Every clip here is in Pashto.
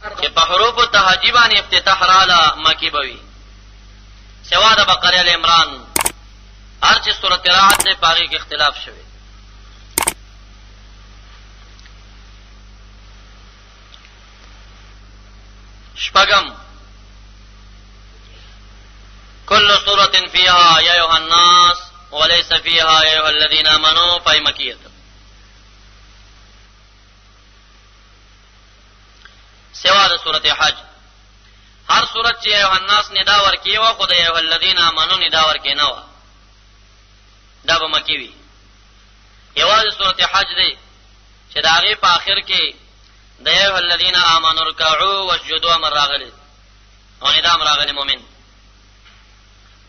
چې په حروف تهجی باندې افتتاح رااله مکی بوي سوا د بقره ال عمران هر چې سورۃ رعد ده پاغي کې اختلاف شوی. شپږم كل سورة فيها يا أيها الناس وليس فيها يا أيها الذين آمنوا فهي مكية. سوا د سورة حج هر سورة چې يا أيها الناس ندا ورکی و خود يا أيها الذين آمنوا ندا ورکی نه و دا به مکی وي. یوازې سورة حج دی چې دا غي په اخر کې د يا أيها الذين آمنوا اركعوا واسجدوا امر راغلی او ندا امر راغلی مؤمن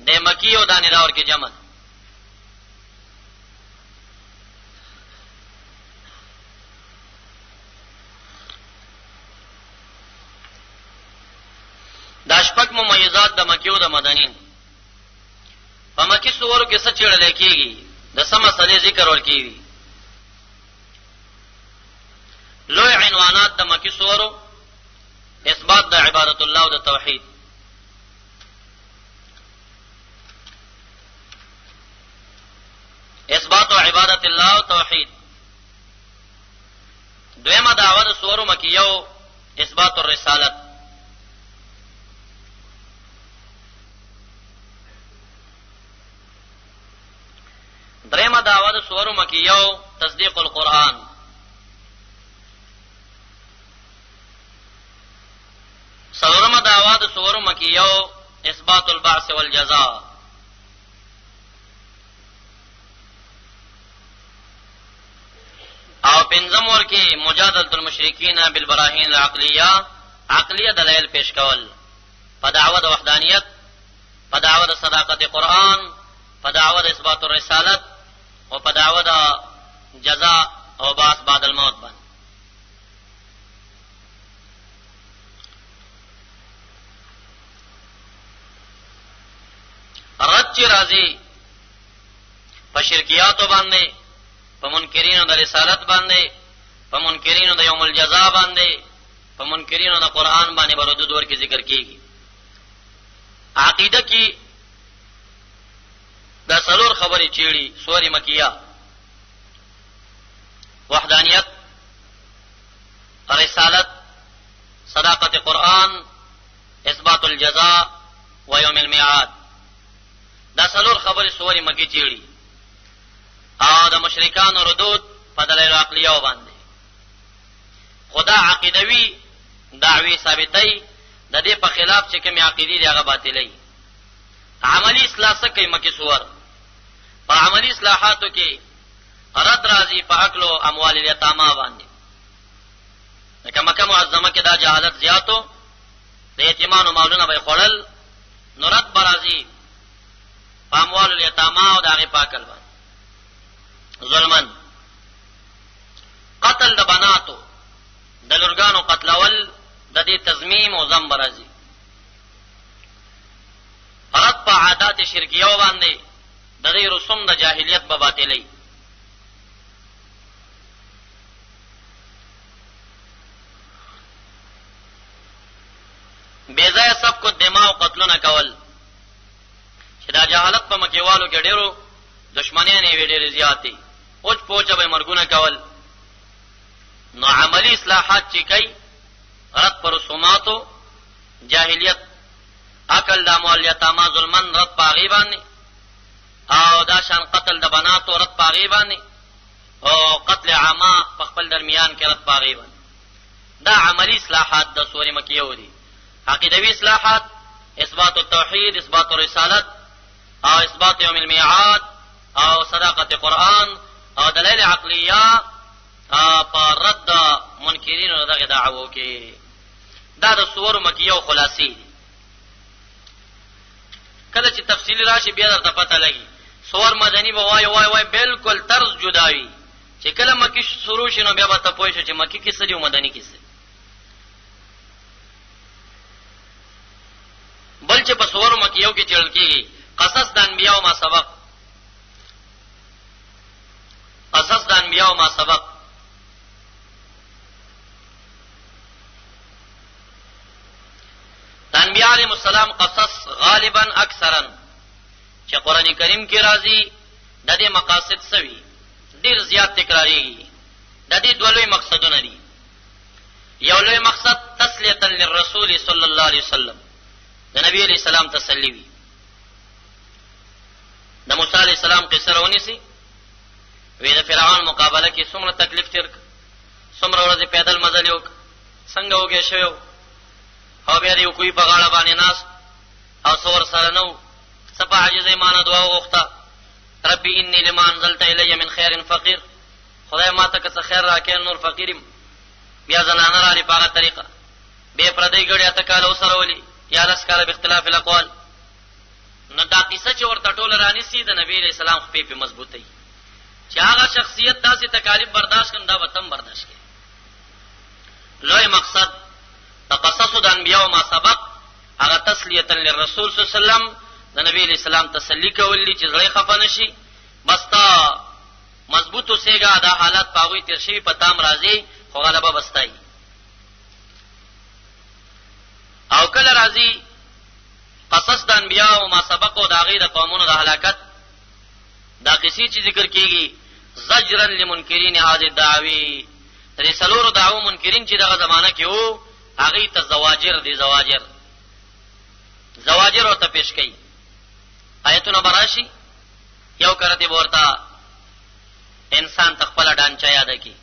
د مکی او د ندا ورکی جمع. دا شپږ ممیزات د مکی او د مدنی. په مکی سورو کې څه چیرل کېږي د سم مسلې ذکر ورکېږي. لوی عنوانات د مکی سورو اثبات د عبادت الله او د توحید. اثبات عبادت الله او توحید. دویمه دعوه د سورو مکیو اثبات الرسالت. دریمه دعوه د سورو مکیو تصدیق القرآن. څلورمه دعوه د سورو مکیو اثبات البعث والجزاء. او پنځم ورکی مجادله المشرکین بالبراهین العقلیه عقلیه دلایل پیش کول په دعوه د وحدانیت، په دعوه د صداقت قرآن، په دعوه د اثبات الرسالت او په دعوه د جزاء او بعث بعد الموت باندې. رد چې راځي په شرکیاتو باندې، په منکرینو د رسالت باندې، په منکرینو د یوم الجزاء باندې، په منکرینو د قرآن باندې بردود ورکی ذکر کیږي. عقیده کې دا څلور خبرې چیړي سورې مکیه: وحدانیت، رسالت، صداقت قرآن، اثبات الجزاء و یوم الميعاد. دا څلور خبرې سورې مکی چیړي او د مشرکانو ردود په دلایل عقلیه باندې. خدا عقیدوي دعوی ثابتای د دې په خلاف چې کوم عقیدې دی هغه باطلې. عملی اصلاح څه کوي مکی سور؟ په عملی اصلاحاتو کې رد راځي په عقل او اموال الیتاما باندې. لکه مکه معظمه کې دا جهالت زیاتو، د یتیمانو مالونه به خړل، نو رد برازي په اموال الیتاما او د هغه پاکل باندې. ظلمن قتل د بناتو د لورګانو قتلول د دې تضمیم او ذم برازي. رد په عادات شرکیه باندې د دې رسوم د جاهلیت په باطلې. بیزای سب کو دماغ او قتلونه کول چې دا جهالت په مکیوالو کې ډېرو دشمنیان یې ډېرې زیاتې اوچ پوچه به مرګونه کول. نو عملی اصلاحات چې کوي رد پر رسوماتو جاهلیت، عقل د اموال یتاما ظلمن رد پاغي باندې، او دا شان قتل د بناتو رد پاغي باندې، او قتل عامه په خپل درمیان کې رد پاغي باندې. دا عملی اصلاحات د سورې مکیه دي. عقیدوي اصلاحات اثبات التوحید، اثبات الرسالت، او اثبات یوم الميعاد، او صداقت قرآن، او دلائل عقلیه په رد منکرینو دغه دعوو کې. دا د سور مکیه خلاصي دي. کله چې تفصیلی راشي بیا درته پته لګي. سور مدنی به وای بالکل طرز جداوي. چې کله مکی شروع شنو بیا به ته پوه شې چې مکی کې څه دی او مدنی کې څه. بل چې په سور مکیو کې چل کېږي قصص د انبیاء ما سبق، قصص د انبیاء ما سبق. انبیاء علیهم السلام قصص غالبا اکثرا چې قران کریم کې راځي د دې مقاصد سوي ډیر زیات تکراری د دې دوه لوی مقصدونه دي. یو لوی مقصد تسلیه للرسول صلی الله علیه وسلم، د نبی علیہ السلام تسلی وی. د موسی علیہ السلام قصه راونی سي وی د فرعون مقابله کې څومره تکلیف تیر څومره ورځې پیدل مزل یو څنګه وګې شو او بیا دی کوی په غاړه باندې ناس او څور سره نو صفه عجز ایمان دعا وغوښته ربي اني لما انزلت الي من خير فقير، خدای ما ته که خیر راکې نور فقیرم. بیا زنانه را لې په هغه طریقه به پردی ګړیا ته کال وسره ولي یا لس کال باختلاف الاقوال. نو دا قصه چې ورته ټول رانی سي د نبی علیہ السلام خپې په مضبوطی چې هغه شخصیت داسې تکالیف برداشت کړي دا وتم برداشت کړي. لوی مقصد تقصص د انبیاء ما سبق هغه تسلیه للرسول صلی الله علیه وسلم د نبی علیہ السلام تسلی کولی چې زړه خفه نشي بس تا مضبوطو سیګه دا حالت پاوی تیر شي پتام راځي خو غلبه بستای. او کله راځي قصص د انبیاء او ما سبق او د هغې د قومونو د هلاکت دا قصې چې ذکر کیږي زجرا لمنکرین هذه الدعوی درې څلورو دعوو منکرین چې دغه زمانہ کې وو هغې ته زواجر دي زواجر ورته پیش کوي. آیتونه براشي یو کرتی ورته انسان تخپل ډانچا یاد کی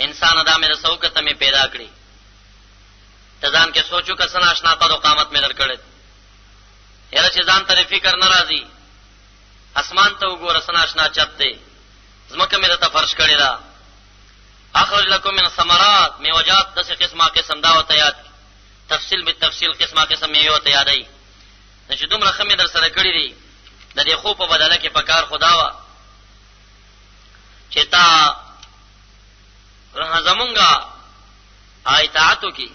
انسان ادا مې سوکت مې پیدا کړی ته ځان کې سوچو کسن آشنا قد قامت مې درکړې یاره چې ځان ته فکر ناراضي اسمان ته وګوره سن آشنا چت دی زمکه مې ته فرش کړی دا اخرج لكم من الثمرات میوجات دسه قسم دا وته یاد تفصیل بالتفصیل قسم میوه ته یادای چې دومره خمه در سره کړی دی د دې خو په بدله کې پکار خدا وا چې تا زمونږه آیتاتو کې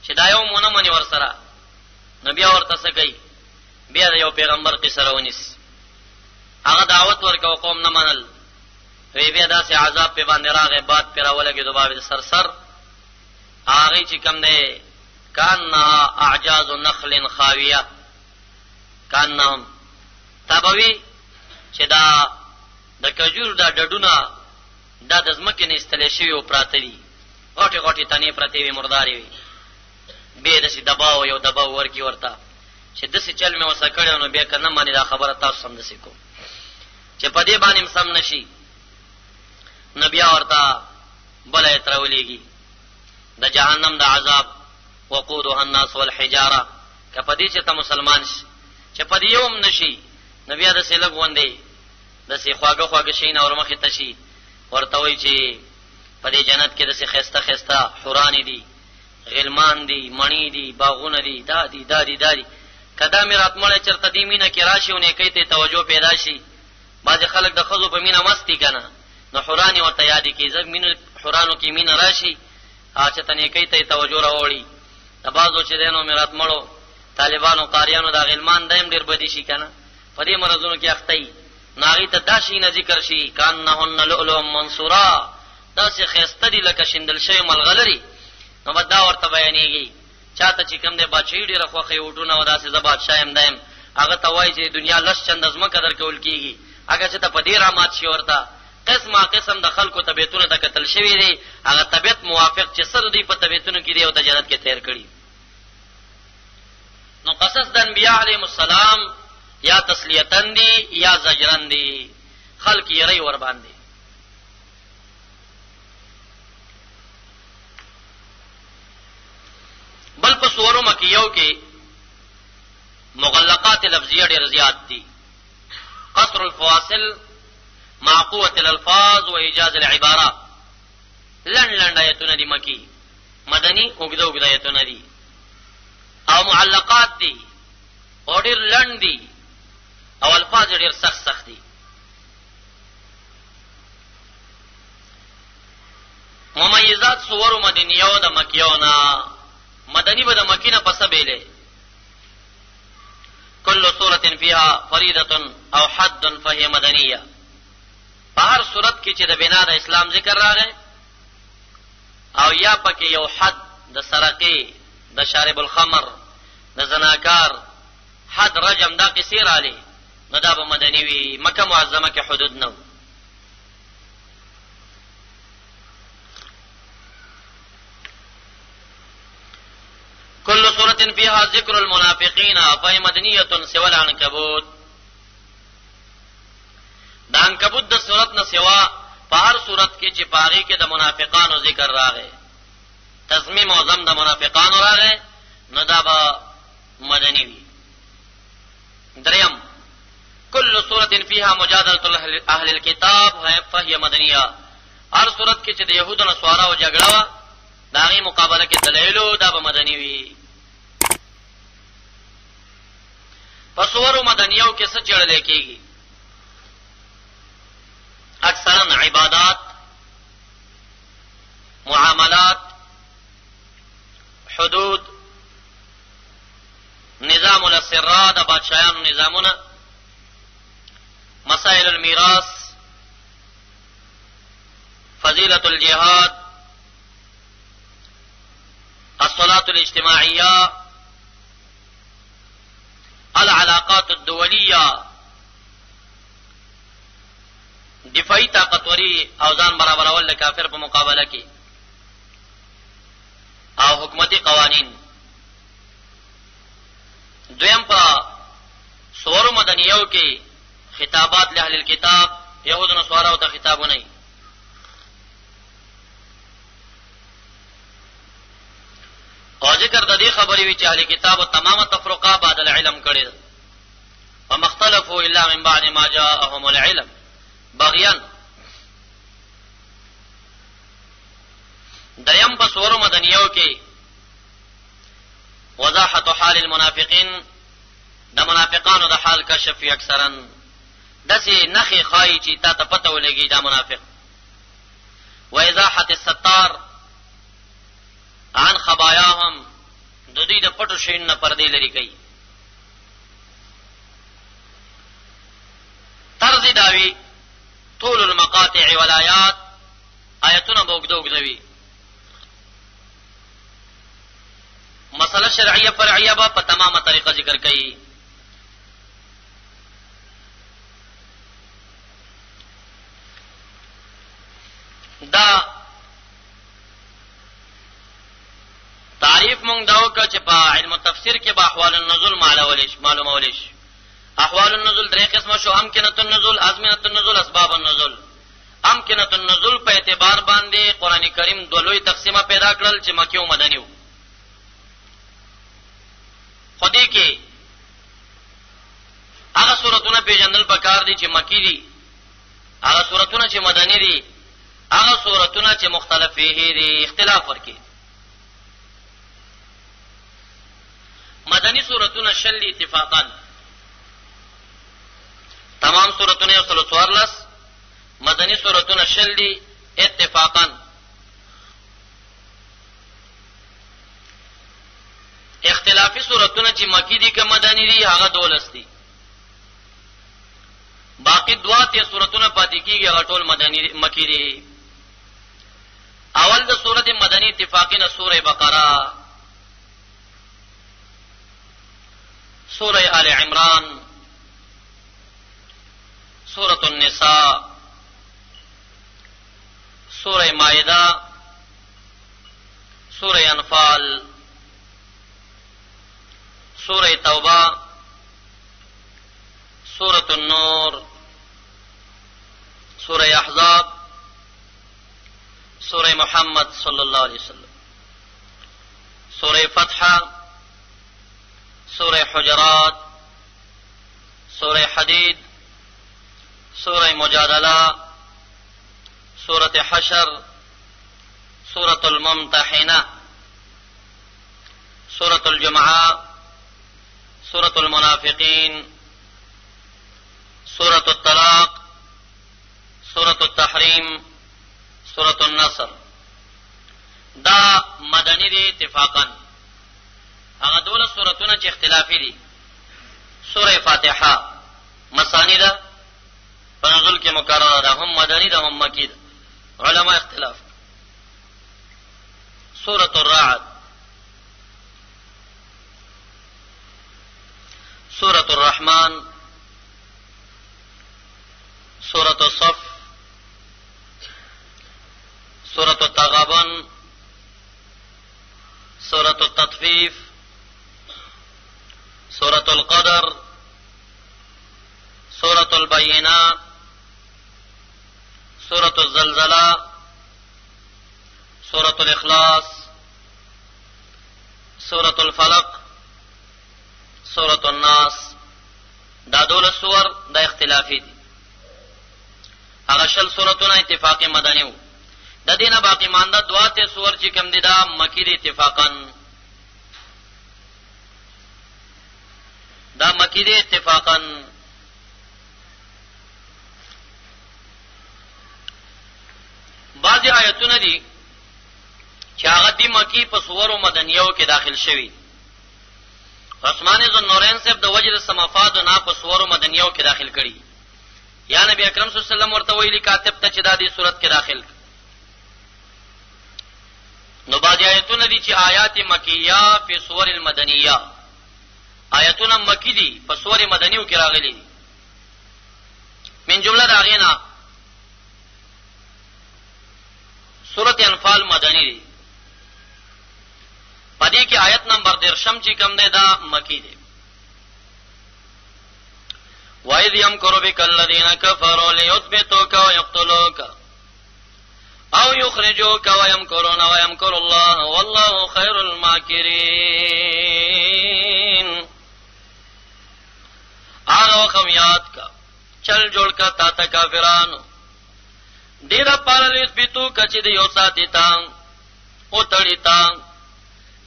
چې دا یو مونږ منی ور سره نبی اورته څه کوي بیا د یو پیغمبر قصه راونیس هغه دعوت ورکاو قوم نه منل وی بیا داسې عذاب په باندې راغی باد پر اولګي دوباره سر هغه چې کم نه کان اعجاز نخل خاویه کانهم تابوی چې دا د کجور دا ډډونه دا د ځمکې نه استلې شوی او پراته دي غټي غټي تنې پرته وي مرداري وي به د سي دباو یو دباو ورکی ورته چې د سي چل مې وسه کړو نو بیا کنه باندې دا خبره تاسو سم دسي کو چې په دې باندې سم نشي نبی ورته بلې ترولېږي د جهنم د عذاب وقودها الناس والحجاره کپدې چې ته مسلمان شې چې په دې یوم نشي نبی دا سي لګ وندې د سي خواګه شین اور مخه تشي ورته وی چې په دې جنت کې د سي خسته حوران دي غلمان دي مڼی دي باغونه دي دادي کدا مې راتمړې چرته دې مینه کې راشيونه کوي ته توجه پیدا شي باز خلک د خزو په مینه مستی کنه نو حوران ورته یاد کی زګ مینه حورانو کې مینه راشي اچ ته نه کوي ته توجه راوړي تبازو چې دینو مې راتمړو طالبانو قاریانو دا غلمان دایم ډیر بدی شي کنه په دې مرزونو کې اختی ناغي ته داشي نه ذکر شي کانهن لؤلؤ منصورا دا چې خسته دي لکه شندل شوی ملغلري نو بدا ورته بیانېږي چاته چې کوم دې بادشاہي ډیره خوخه وټونه ودا سي ز بادشاہ هم دایم هغه ته وایي چې دنیا لس چند ازمه قدر کول کیږي هغه چې ته په دې رامات شي ورته قسم د خلکو طبيعتونو ته قتل شوی دی هغه طبيعت موافق چې سر دی په طبيعتونو کې دی او د جنت کې تیر کړي. نو قصص د انبیاء علیهم السلام یا تسلیتن دی یا زجرن دی خلق یې ری ور باندې. بل په سورو مکیو کې مغلقات لفظیه ډېر زیات دي قصر الفواصل مع قوة الالفاظ و ایجاز العبارات لن آیتونه دي مکی مدنی اوږده آیتونه دي او معلقات دي او ډېر لنډ دي او الفاظ ډېر سخت دي. ممیزات سور مدنیو د مکیونا مدنی به د مکینه پس بیله کل سورة فيها فريضة او حد فهي مدنیه په هر صورت کې چې د بنا د اسلام ذکر راغی او یا پکې یو حد د سرقې د شارب الخمر د زناکار حد رجم دا قصې رالی نو دا به مدني وي. مکه معظمه کې حدود نه و. كل سورة فيها ذكر المنافقين فهي مدنية سوى العنكبوت. دا عنکبوت د سورت نه سوا په هر سورت کې چې پاغي کې د منافقانو ذکر راغی، تضمیم او ضم د منافقانو راغی، نو دا به مدني وي. دریم كل سورة فيها مجادلة اهل الكتاب فهي مدنية. هر سورت کې چې د يهودو نه سواره او جګړه وا داغي مقابله کې دلایل دا به مدني وي. په سورو مدنیو کې څه چړلې کېږي؟ اکثرا عبادات، معاملات، حدود، نظام الاسرا د بادشاہانو نظامونه، مسائل المیراث، فضیلة الجهاد، الصلاة الاجتماعية، العلاقات الدولية، دفاعی طاقتوری او ځان برابرول د کافر په مقابله کې، او حکومتي قوانین. دویم په سورو مدنیو کې خطابات له اهل الكتاب، يهود او نصارا او ته خطابونه. او ذکر د دې خبرې وی چې اهل کتاب او تمامه تفرقه بعد العلم کړي، ومختلفوا الا من بعد ما جاءهم العلم بغيا. دریم په سورو مدنیو کې وضاحت حال المنافقین، د منافقانو د حال کشف اکثرا دسی نخي خای چې تا ته پته ولګي دا منافق. وازاحت الستار عن خباياهم، د دې د پټو شین نه پردې لري کوي. طرز داوی طول المقاطع والآیات، آیتونه بوګدوګدوي. مسله شرعیه فرعیه په تمامه طریقه ذکر کوي. دا تعریف مونږ دا وکړه چې په علم التفسیر کې به احوال النزول معلومول شي. احوال النزول درې قسمه شو: امکنه النزول، ازمنه النزول، اسباب النزول. امکنه النزول په اعتبار باندې قران کریم دوه لوی تقسیمه پیدا کړل چې مکی او مدنی وو. خدای کې هغه سورتونه پیژندل پکار دي چې مکی دي، هغه سورتونه چې مدنی دي، هغه سورتونه چې مختلف فيه دي، اختلاف ورکی. مدنی سورتونه شل اتفاقا، تمام سورتونه 114، مدنی سورتونه شل دي اتفاقا. اختلافی سورتونه چې مکی دي که مدنی دي هغه 12 دي. باقی دوه سورتونه پاتې کیږي هغه ټول مکی دي. اول د سورته مدنی اتفاقی سوره بقره، سوره آل عمران، سورة النساء، سورة مائدة، سورة انفال، سورة توبة، سورة النور، سورة احزاب، سورة محمد صلى الله عليه وسلم، سورة فتحة، سورة حجرات، سورة حديد، سورة مجادلة، سورة حشر، سورة الممتحنة، سورة الجمعة، سورة المنافقين، سورة الطلاق، سورة التحريم، سورة النصر. دا مدنی دی اتفاقا. هغه 12 سورتونه چې اختلافي دي. سورة فاتحة مسانی ده، په نزول کې مکرره ده، هم مدنی ده هم مکی ده، علماء اختلاف. سورة الرعد، سورة الرحمن، سورة الصف، سورة التغابن، سورة التطفيف، سورة القدر، سورة البينة، سورة الزلزلة، سورة الإخلاص، سورة الفلق، سورة الناس. دا دول سور دا اختلافی دي. هغه شل سورتونه اتفاقی مدنی وو. د دینه باقی مانده دواته سور چې کوم دي دا مکی دي اتفاقا. دا مکی دي اتفاقا. بعضی آیتونه دي چې هغه دی مکی په سورو مدنیو کې داخل شوی. عثمان ذو نورین صاحب د وجد سمافاد نه په سورو مدنیو کې داخل کړي. یا نبی اکرم صلی الله علیه وسلم ورته ویلي کاتب ته چې دا دې صورت کې داخل. نو بعضی آیتونه دي چې آیات مکیه په سور المدنیه، آیتونه مکی دي په سور مدنیو کې راغلي. من جمله دا غینا سورۃ انفال مدنی دی. پدې کې آیت نمبر 13 چې کوم دی دا مکی دی. وَإِذْ يَمْكُرُ بِكَ الَّذِينَ كَفَرُوا لِيُثْبِتُوكَ وَيَقْتُلُوكَ أَوْ يُخْرِجُوكَ وَيَمْكُرُونَ وَيَمْكُرُ اللَّهُ وَاللَّهُ خَيْرُ الْمَاكِرِينَ. آغا خمیات کا چل جوڑ کا تا کافرانو دیرا پارا لیثبتو کچی دی یو ساتی تان او تڑی تان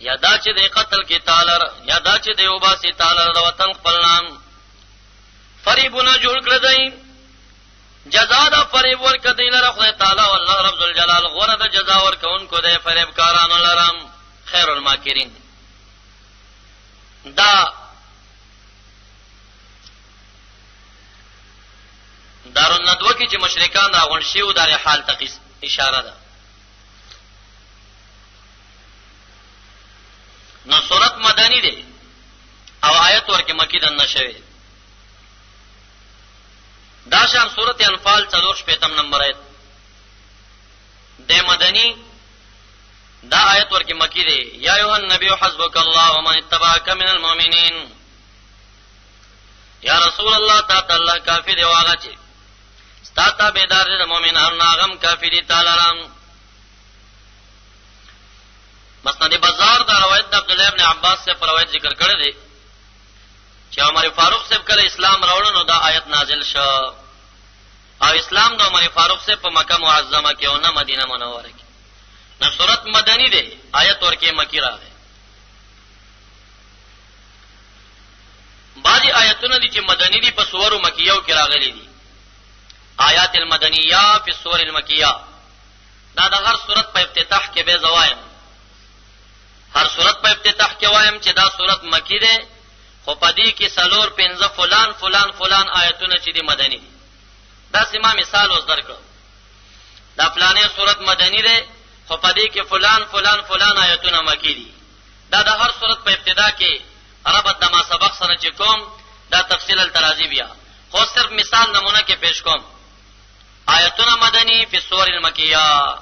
یا دا چې دی قتل کی تالر یا دا چې دی اوباسی تالر دا وطن خپلنام فریبونا جوڑ کردئی جزا دا فریب ورکدئی لرخد تعالی واللہ رب ذوالجلال غورد جزا ورکون کو دے فریب کارانو لرم خیر الماکرین. دا دارالندوه کې چې مشرکان راغون شیو دار حال ته اشاره ده. نو سورت مدنی ده او آیت ورکه مکی ده نشوي. دا شان سورت انفال 4 نمبر آیت ده مدنی. دا آیت ورکه مکی ده. یا ایها النبی حسبک الله ومن اتبعک من المؤمنین. یا رسول الله تعالی الله کافی دی واغه چې تا بیدار دې مؤمنانو ناغم کافی دي تعالی رام. مسند بازار دا روایت د عبد الله ابن عباس سے روایت ذکر کړی دی چې عمر فاروق صاحب کله اسلام راوړ نو دا آیت نازل شو او اسلام د عمر فاروق صاحب په مکه معظمه کې او نه مدینه منوره کې. نو سورت مدنی دی آیت ورکه مکی راغی. بعضی آیتونه دي چې مدنی دي په سورو مکیو کې راغلي دي. آیات المدنیہ فی السور المکیہ. دا د هر سورت په افتتاح کې به زوایم. هر سورت په افتتاح کې وایم چې دا سورت مکی ده خو پدې کې سلور 15 فلان فلان فلان آیتونه چې دي مدنی دي. دا سیمه مثال اوس درکړم. دا فلانه سورت مدنی ده خو پدې کې فلان فلان فلان آیتونه مکی دي. دا د هر سورت په ابتدا کې ربط د ما سبق سره چې کوم دا تفصیل الترازی بیا خو صرف مثال نمونه کې پیش کوم. آیتونه مدنی فی السور المکیہ.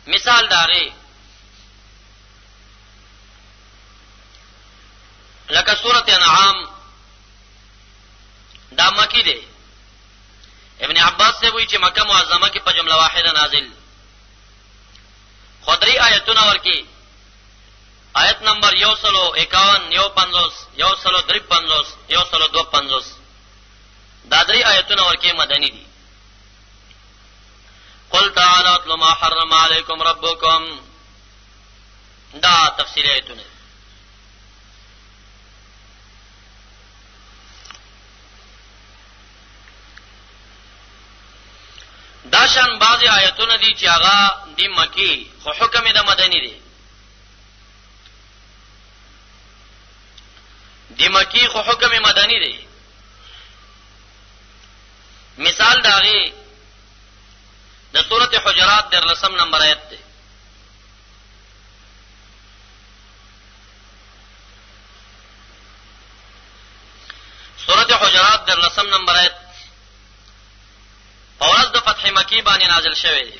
مثال داغی لکه سورۃ انعام دا مکی دی. ابن عباس سے وی چې مکه معظمه کې په جمله واحده نازل. خدری آیتونه ورکی آیت نمبر 151 153 152 دا درې آیتونه ورکی مدنی دي. قل تعالی اتل ما حرم علیکم ربکم. دا تفصیل آیتونه. دا شان بعضی آیتونه دي چې هغه دی مکی خو حکم د مدنی دی. دی مکی خو حکم مدنی دی. مثال داغی د سورۃ حجرات 13 نمبر آیت دی. حجرات 13 نمبر آیت اورز د فتح مکی باندې نازل شوی دی.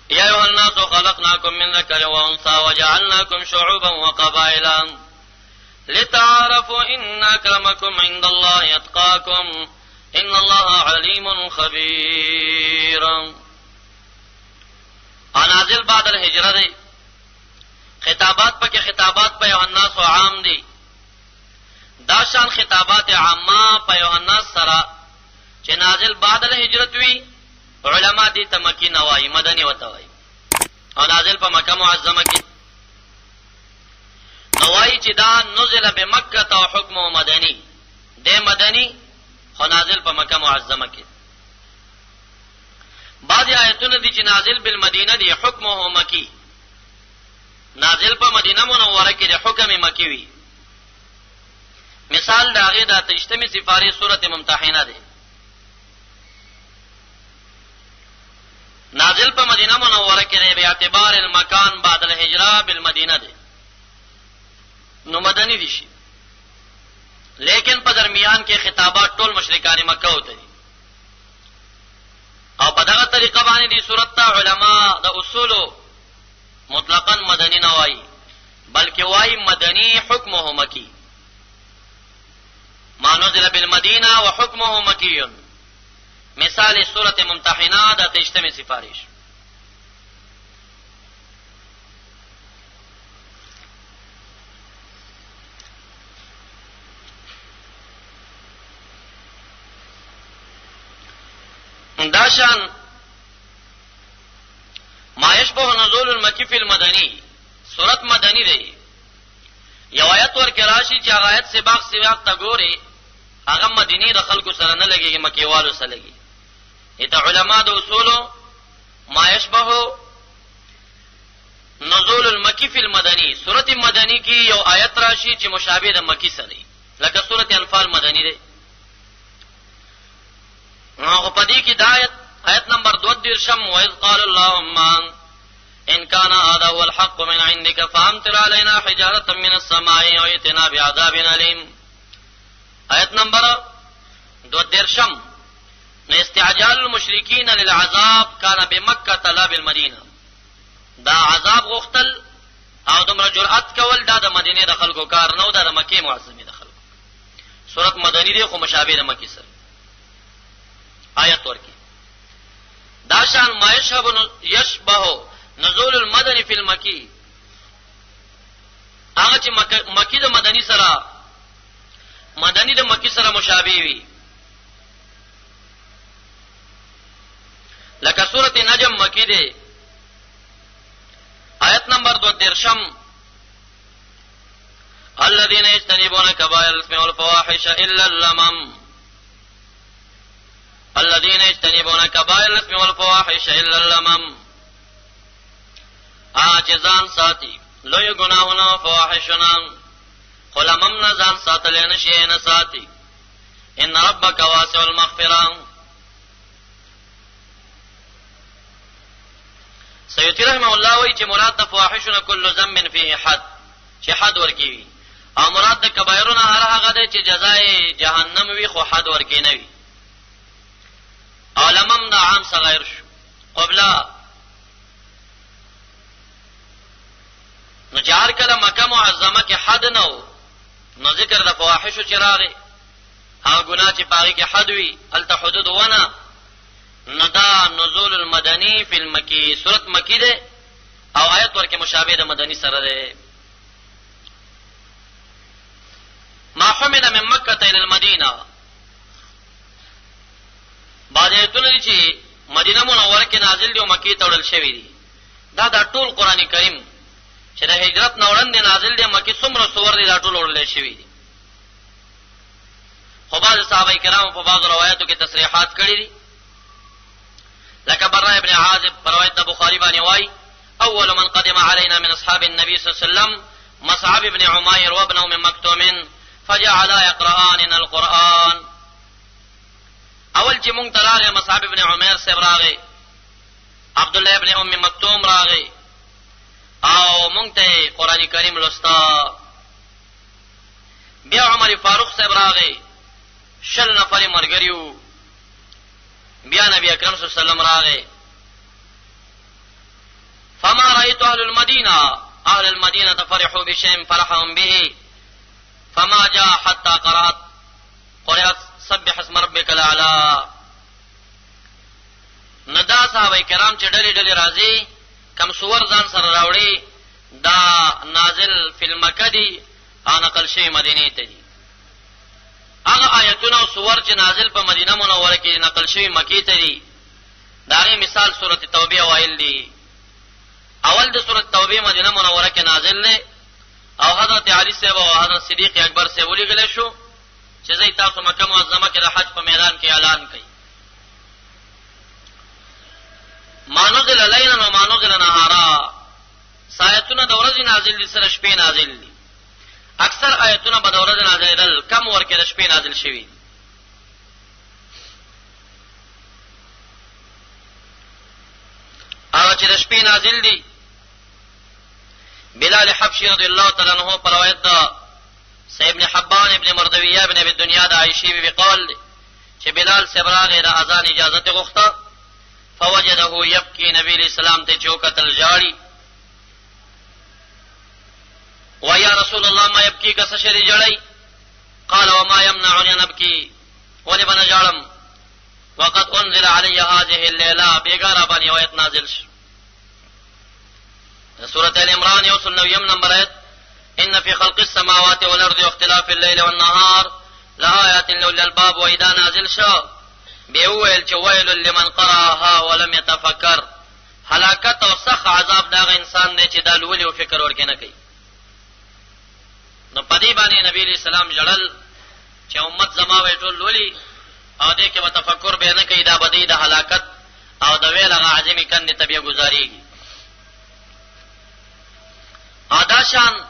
یا ایها الناس خلقناکم من ذکر و انثى وجعلناکم شعوبا وقبائل لتعارفوا ان اکرمکم عند الله اتقاکم ان الله علیم خبیر. نازل بعد الهجرہ دی. خطابات پکې خطابات په یوحنا سو عام دي. دا شان خطابات عامه په یوحنا سره چې نازل بعد الهجرت وی علما دي ته مکی نوای مدنی وته وای او نازل په مکه معظمه کې نوای چې دا نزل بمکه او حکم مدنی د مدنی او نازل په مکه معظمه کې. بعض آیتونه دي چې نازل بالمدینه دي حکمه مکی، نازل په مدینه منوره کې د حکم مکی وی. مثال دا هغه د تجتمی سفاری سورۃ ممتحنه ده، نازل په مدینه منوره کې دی به اعتبار المکان بعد الهجره بالمدینه ده، نو مدنی دي شي. لیکن په درمیان کې خطابات ټول مشرکان مکه وته دي او په دغه طریقه باندې دي سورۃ علماء د اصول مطلقاً مدنی نه وایي بلکې وایي مدنی حکمه مکی. ما نزل بالمدینه وحکمه مکی. مثال سورۃ ممتحنه د تجتمی سفارش. داشان ما يشبه نزول المکی فی المدنی سورۃ مدنی دی. یو آیت ورکه راشي چې هغه آیت سباق تا ګوري هغه مدینی د خلکو سره نه لګي مکیوالو سره لګي. ایت علماء د اصول ما يشبه نزول المکی فی المدنی سورۃ مدنی کی یو آیت راشي چې مشابه د مکی سره دی لکه سورۃ انفال مدنی دی. نو په دې کې د آیت نمبر 22 وَإِذْ قَالَ اللَّهُمَّ إِنْ كَانَ هَذَا هُوَ الْحَقُّ مِنْ عِنْدِكَ فَأَمْطِرْ عَلَيْنَا حِجَارَةً مِنَ السَّمَاءِ أَوْ ائْتِنَا بِعَذَابٍ أَلِيمٍ. آیت نمبر 22 نو استعجال المشرکین للعذاب کان بمکه لا بالمدینه. دا عذاب غختل او دمر جرأت کول دا د مدینه د خلکو کار نو دا د مکه معظمه د خلکو. سورۃ مدنی دی خو مشابه د مکی سره. آیت ورکی داشان ما یشبه نزول المدنی فی المکی هغه چې مکی د مدنی سره مدنی د مکی سره مشابه وي لکه سورۃ نجم مکی دی. آیت نمبر 22 الذين يجتنبون كبائر الإثم والفواحش إلا اللمم الذين يجتنبون كبائر الإثم والفواحش إلا اللمم. عاجزان ساتي لوی گناهونه فواحشنا خلمم نزان ساتل نشي نه ساتي. ان ربك واسع المغفرة. سیوطی رحمه الله وی چې مراد د فواحشنا كل ذنب فيه حد چې حد ورکی او مراد د کبایرونه هر هغه دی چې جزای جهنم وي خو حد ورکی نه وي. علمم دا عام صغیر شو قبلا نو جار کله مکه معظمه کې حد نو ذکر د فواحش چراغه ها ګناه چې پاره کې حد وي الته حدود ونه ندا نزول المدنی فی المکی سورۃ مکی ده او آیت ورکه مشابه د مدنی سره ده. ما حمل من مکه الى المدینه بعد ایتونه چې مدینه منوره کې نازل دي او مکی ته وړل شوی دي. دا ټول قران کریم چې د هجرت نه وړاندې نازل دي مکی څومره سور دي دا ټول وړل شوی دي. خو بعض صحابه کرام په بعض روایتو کې تصریحات کړی دي لکه براء ابن عازب روایت د بخاری باندې وایي اول من قدم علينا من اصحاب النبي صلى الله عليه وسلم مصعب ابن عمير وابن ام مكتوم فجعلا يقرآن القرآن. اول چې مونږ تراغه مصعب ابن عمر صاحب راغی عبد الله ابن ام مکتوم راغی او مونږ ته قران کریم لستا بیا عمر فاروق صاحب راغی، 20 نفر مرګریو. بیا نبی اکرم صلی الله علیه وسلم راغی. فما رأيت أهل المدينة فرحوا بشيء فرحهم به فما جاء حتى قرأت سبح اسم ربك الأعلى. ندا صحابه کرام چې ډلې ډلې راځي کم سور ځان سره راوړي دا نازل فی المکه دی او نقل شوی مدینه ته دي. هغه آیتونه او سور چې نازل په مدینه منوره کې نقل شوی مکی ته دي داغه مثال سورۃ توبه اوایل دی. اول د سورۃ توبه مدینه منوره کې نازل نه او حضرت علی صاحب او حضرت صدیق اکبر سے ولېږل شو چې زئی تاسو مکه معظمه کې د حج په میدان کې اعلان کړي. مانوزل لیلا و مانوزل نهارا آیتونه د ورځې نازل دي سره شپې نازل دي. اکثر آیتونه په د ورځې نازل دي، کم ورکه د شپې نازل شوي. هغه چې د شپې نازل دي بلال حبشي رضی الله تعالی عنہ پر روایت ده سید ابن حبان ابن مردویه ابن ابي الدنيا د عائشه بي قال چې بلال سبراغه د اذان اجازه غوښته فوجده يبكي نبی علیہ السلام ته چوکتل جاړي ويا رسول الله ما يبكي کس شری جړی قال وما يمنعني ان ابكي ولبن جړم وقد انزل علي هذه الليله بیگاره باندې آیت نازل شو. سورة ال عمران یوصل 90 نمبر آیت ان في خلق السماوات والارض واختلاف الليل والنهار لآيات لأولي الألباب. واذا نازل شو بیویل چې ویل لمن قرأها ولم يتفکر، هلاکت او سخت عذاب داغه انسان دی چې دا لولي او فکر ورکې نه کوي. نو پدې باندې نبی علیہ السلام جړل چې امت زما وې ټول لولي او دې کې تفکر به نه کوي، دا بدی د هلاکت او د ویل هغه عظیمی کنه طبيعه گزاريږي. آداشان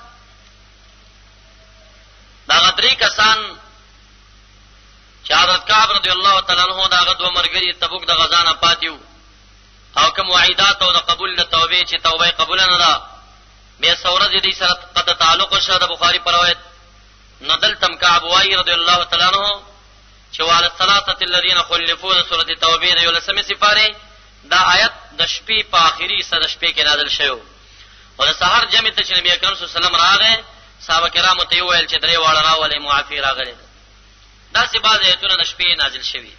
دا غدری کسان چې حضرت کعب رضی الله تعالی عنہ دا غدو مرګري تبوک د غزا نه پاتیو او کوم وعیدات او د قبول د توبې چې توبه قبول نه ده به سورج دې سره قد تعلق شو د بخاری پر روایت ندل تم کعب وای رضی الله تعالی عنہ چې وعلى الثلاثه الذين خلفوا سورۃ توبه یو لسمه سفاره دا آیت د شپې په اخري سره شپې کې نازل شوی او د سحر جمع ته چې نبی اکرم صلی الله علیه وسلم راغی صحابه کرامو ته ویل چې درې واړه راولې معافی راغله. دا سی بعض آیتونه د شپې نازل شوی.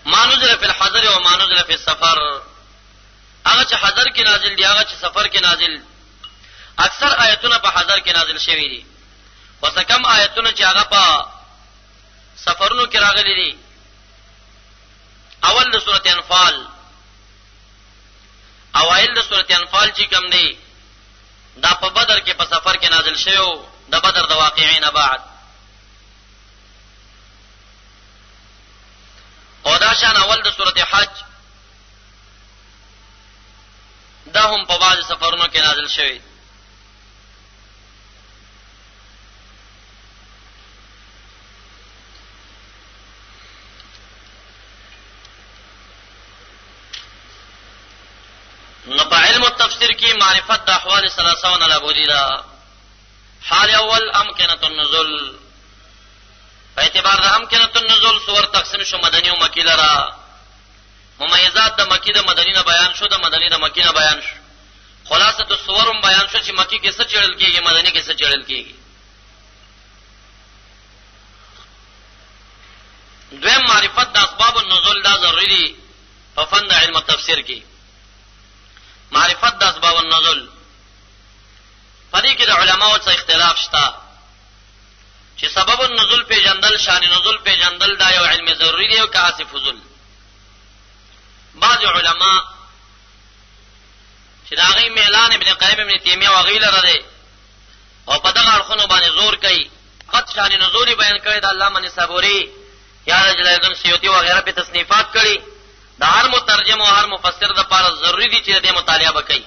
ما نزل فی الحضر و ما نزل فی السفر، هغه چې حضر کې نازل دي هغه چې سفر کې نازل. اکثر آیتونه په حضر کې نازل شوی دي وسکم آیتونه چې هغه په سفرونو کې راغلي دي. اول د سورۃ انفال اوایل د سورۃ انفال چې کوم دی دا په بدر کې په سفر کې نازل شوی د بدر د واقعین بعد. او دا شان اول د سورۃ حج دا هم په بعض سفرونو کې نازل شوی. نو په علم التفسیر کې معرفت د احوال ثلاثه نه لابودی دا. حال اول امکنه النزول، په اعتبار د امکنه النزول سور تقسیم شو مدنی او مکی لرا. ممیزات د مکی د مدنی نه بیان شو، د مدنی د مکی نه بیان شو. خلاصه الصور هم بیان شو چې مکی کې څه چړل کیږي مدنی کې څه چړل کیږي. دویم معرفت د اسباب النزول دا ضروری دی په فن د علم التفسیر کې. معرفت د اسباب النزول پدې کې د علماو څخه اختلاف شته چې سبب النزول پیژندل شان نزول پیژندل دا یو علم ضروری دی او کاسف فضل. بعض علما چې دا غي اعلان ابن قیم ابن تیمیه وغیره لري او په دغه اړخونو باندې زور کوي. قد شان نزول بیان کړی د علامه نصابوری یا جلال الدین سیوطی وغیره په تصنیفات کړي. دا هر مترجم او هر مفسر د لپاره ضروری دي چې دې مطالعه وکړي.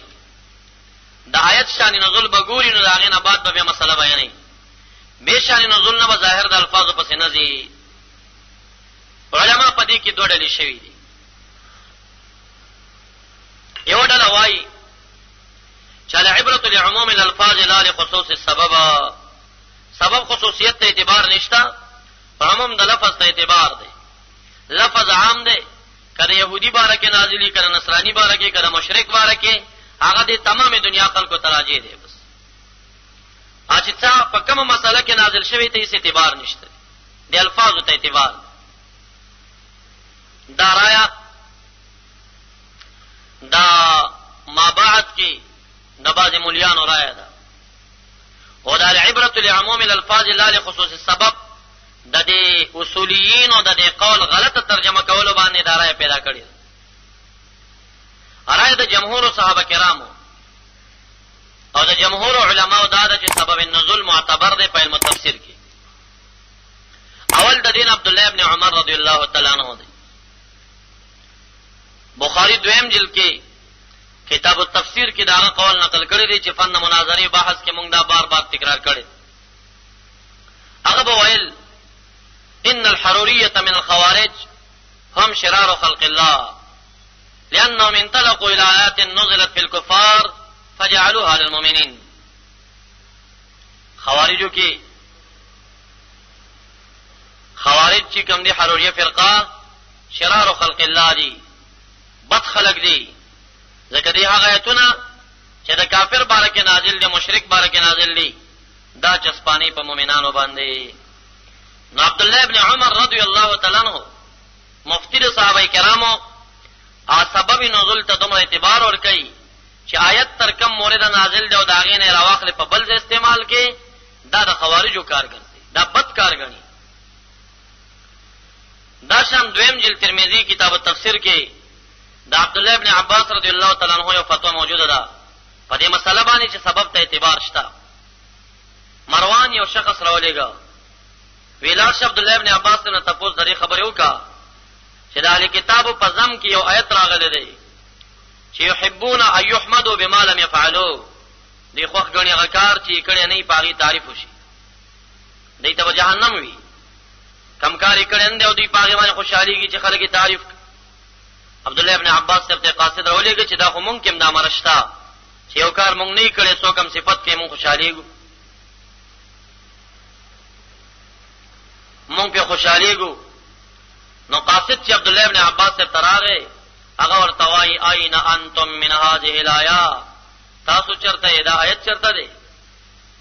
د آیت شان نزول بګوري نو داغه نه بعد به مسله بیانې. به شان نزول نه ظاهر د الفاظ پس نه زی. علماء په دې کې دوه ډلې شوي دي. یو ډله وایي چاله عبرت لعموم الالفاظ لا لخصوص السبب، سبب خصوصیت ته اعتبار نشتا، عموم د لفظ ته اعتبار دی. لفظ عام دی، کله يهودي بارکه نازلی، کله نصرانی بارکه، کله مشرک بارکه، هغه د تمام دنیا خلکو ته راځي دی. بس اچھا په کومه مسله کې نازل شوی ته هیڅ اعتبار نشته، د الفاظو ته اعتبار. دا رایا دا ما بعد کې د بعض مولیانو رایا ده، او دا العبرت لعموم الالفاظ لا لخصوص السبب د دې اصولیین او د دې قول غلطه ترجمه کولو باندې دا رایا پیدا کړی. رایا د جمهور صحابه کرامو او د جمهور علماء دا ده چې سبب النزول معتبر دی په علم تفسیر کې. اول د دین عبد الله ابن عمر رضی الله تعالی عنہ دی. بخاری دویم جلد کې کتاب التفسیر کې دا قول نقل کړی دی چې فن مناظره بحث کې موږ دا بار بار تکرار کړی. هغه بویل ان الحروريه من الخوارج هم شرار خلق الله لانهم انطلقوا الى آيات نزلت في الكفار فجعلوها للمؤمنين. خوارجو کې خوارج چې کوم دي حروریه فرقه شرار خلق الله دي، بد خلق دي، ځکه دی هغه آیتونه چې د کافر بارکه نازل دي، مشرک بارکه نازل دي، دا چسپانی په مؤمنانو باندې. نو عبد الله ابن عمر رضی الله تعالی عنہ مفتی د صحابه کرامو سبب نزول ته دومره اعتبار ور کوي چې آیت تر کم مورد نازل دی او دا غینه راواخله په بل ځای استعمال کې، دا د خوارجو کار ګرځي، دا بد کار ګڼي. دا شان دویم جلد ترمذی کتاب التفسیر کې دا عبد الله ابن عباس رضی الله تعالی عنہ یو فتوا موجوده ده په دې مسله باندې چې سبب ته اعتبار شته. مروان یو شخص راولېګا ویلار ش عبد الله ابن عباس ته تاسو درې خبرې وکا چې د اهل کتابو په ضم کې یو آیت راغلی دی چې يحبون ان يحمدوا بما لم يفعلوا، دی خوښ غني هغه کار چې کړي نه پاغي تعریف وشي، دی ته جهنم وي. کم کاری کړي نه او دی پاغي باندې خوشاليږي چې خلک تعریف. عبد الله ابن عباس ته قاصد راولېږي چې دا خو ممکن دا مرشتا چې یو کار مونږ نه کړي سو کم صفت کې مونږ خوشاليږو، مونږ په خوشاليږو. نو قاصد چې عبد الله ابن عباس ته تراغه هغه ورته وایي اين انتم من هذه الايه، تاسو چرته دا آیت چرته دی،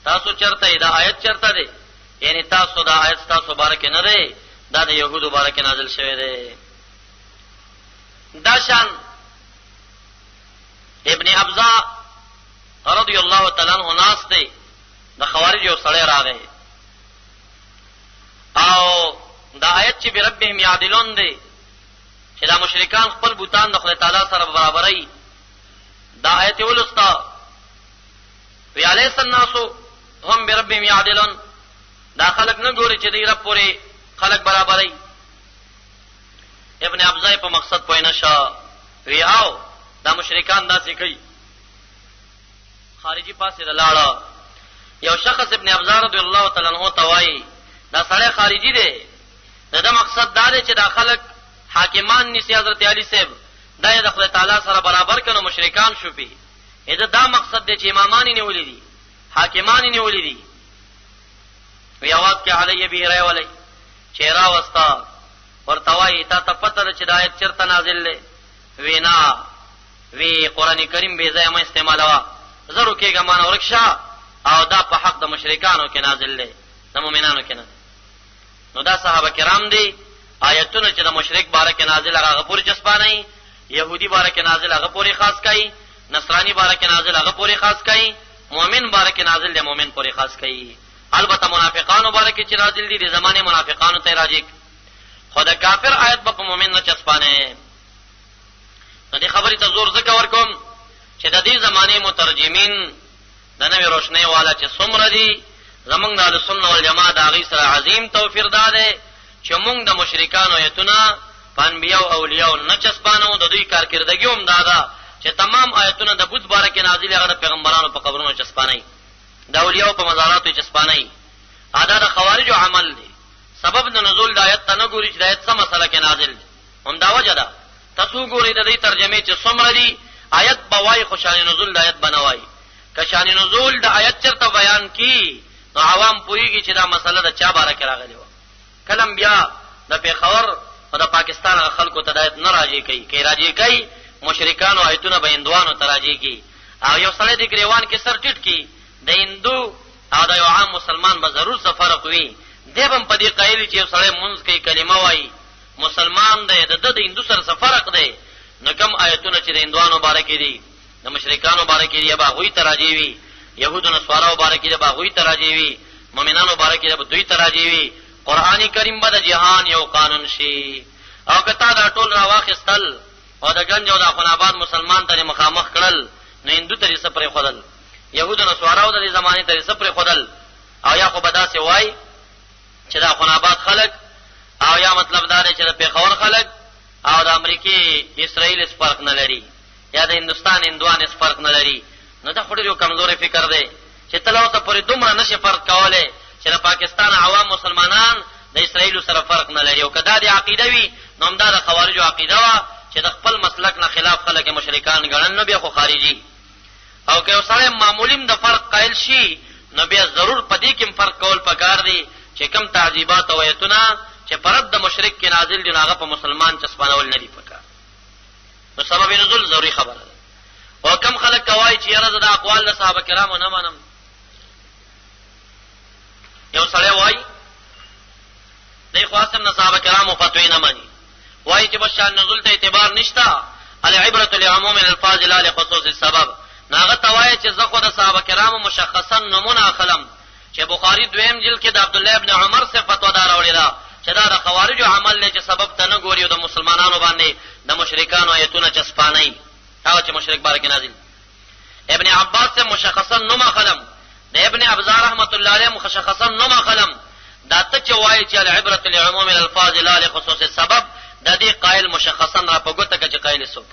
تاسو چرته دا آیت چرته دی، یعنی تاسو دا آیت تاسو بارکه نه دی، دا د يهودو بارکه نازل شوی دی. داشان ابن ابزا رضی الله تعالی عنہ ناس دی، د خوارج یو سړی راغی او دا آیت چې بربهم یعدلون دی چې دا مشرکان خپل بوتان د خدای تعالی سره برابرای، دا آیت ولستا وی علیس الناس هم بربهم یعدلون، دا خلق نه ګوري چې دی رب پورې خلق برابرای. ابن ابزای په مقصد پوه نشه وی آو دا مشرکان داسې کوي. خارجي پاسه لاړه یو شخص ابن ابزا رضی الله تعالی عنہ توای دا سړی خارجي دی، دا مقصد دا دی چې دا خلق حاکمان نسی حضرت علی صاحب دا د خدای تعالی سره برابر کړي، مشرکان شو په دا مقصد دی چې امامان یې نیولې دي، حاکمان یې نیولې دي. وی आवाज کې علی به رای ولای چهره وستا ورتوای تا ته پته ده چې د آیت چرته نازل دی. وینا وی قران کریم به ځای ما استعمالوا زرو کېګه مان ورکشا او دا په حق د مشرکانو کې نازل دی، د مؤمنانو کې نه. نو دا صحابه کرام دي آیتونه چې د مشرک بارکه نازل هغه پوری چسپانای، يهودي بارکه نازل هغه پوری خاص کای، نصرانی بارکه نازل هغه پوری خاص کای، مؤمن بارکه نازل د مؤمن پوری خاص کای. البته منافقانو بارکه چې نازل دي د زمانه منافقانو ته راځي، خدای کافر آیت په مؤمن نه چسپانه. نو دې خبرې ته زور زکه ورکوم چې د دې زمانه مترجمین د نوې روشنی والا چې څومره دي زمونږ د اهلسنه والجماعت د هغې سره عظیم توفیر دا دی چې مونږ د مشرکانو آیتونه په انبیاء او اولیاء نه چسپانو. د دوی کارکردګي هم دا ده چې تمام آیتونه د بت بارکه نازل هغه د پیغمبرانو په قبرونو چسپانای، د اولیاء په مزاراتو چسپانای. دا د خوارجو عمل دی. سبب د نزول د آیت ته نه ګوري چې د آیت څه مسله کې نازل دی، هم دا وجه ده. تاسو ګورئ د دې ترجمه چې څومره دي آیت بوای خوشاله نزول د آیت بنوي، کشان نزول د آیت چرته بیان کی نو عوام پوریږي چې دا مسله د چا باره کې راغلی و. کلم بیا د پیښور او د پاکستان خلکو ته دایت نه راځي کوي راځي کوي مشرکان او ایتونه به هندوانو ته راځي کی او یو سړی د گریوان کې سر ټیټ کی د هندو او د یو عام مسلمان به ضرور څه فرق وي. دیبم په دې قایلی چې یو سړی مونږ کوي کلمه وایي مسلمان دی د هندو سره څه فرق دی. نو کوم آیتونه چې د هندوانو باره کې دي د مشرکانو باره کې دي به هغوی ته راځي وي، یهودو نصاراو باره کې دي به هغوی ته راځي وي، مؤمنانو باره کې دي به دوی ته راځي وي. قرآن کریم به د جهان یو قانون شي. او که تا دا ټول راواخیستل او د گنج او د افغاناباد مسلمان ته مخامخ کړل نو هندو ته یې څه پرېښودل، یهودو نصاراو د دې زمانې ته یې څه پرېښودل. او یا خو به داسې وایي چې د افغاناباد خلک او یا مطلب دا دی چې د پیښور خلک او د امریکې اسرائیل هیڅ فرق نه لري یا د هندوستان هندوان هیڅ فرق نه لري. نو دا خو ډېر یو کمزوری فکر دی چې ته لا اوسه پورې دومره نشي فرق کولی چې د پاکستان عوام مسلمانان د اسرائیلو سره فرق نه لري. او که دا د عقیده وي نو همدا د خوارجو عقیده وه چې د خپل مسلک نه خلاف خلک مشرکان ګڼل نو بیا خو خارجي. او که یو سړی معمولیم د فرق قایل شي نو بیا ضرور په دې کې فرق کول پکار دی چې کم تعذیبات او ایتونه چې پرد د مشرک کې نازل دي هغه په مسلمان چسپانول نه دي پکار. نو سبب نزول ضروري خبره ده. او کم خلک کوي چې یاره د اقوال د صحابه کرامو نه منم. یو سړی وایي دی خاصم د صحابه کرامو فتوی نه مانی، وایي چې بشان نزول ته اعتبار نشته، العبرة لعموم الالفاظ لا لخصوص السبب. ناغه توای چې زه خو د صحابه کرامو مشخصا نمونه اخلم چې بخاری دویم جلد کې د عبد الله ابن عمر سے فتوا دار وړي چې دا د خوارجو عمل دی چې سبب ته نه ګوري او د مسلمانانو باندې د مشرکانو آیتونه چسپانای هغه چې مشرک باره کې نازل. ابن عباس سے مشخصا نوم اخلم، د ابن ابزار رحمت الله علیه مشخصا نوم اخلم. دا ته چې وایي چې العبرة لعموم الالفاظ لا لخصوص السبب د دې قائل مشخصا را په ګوته کې چې قائل څوک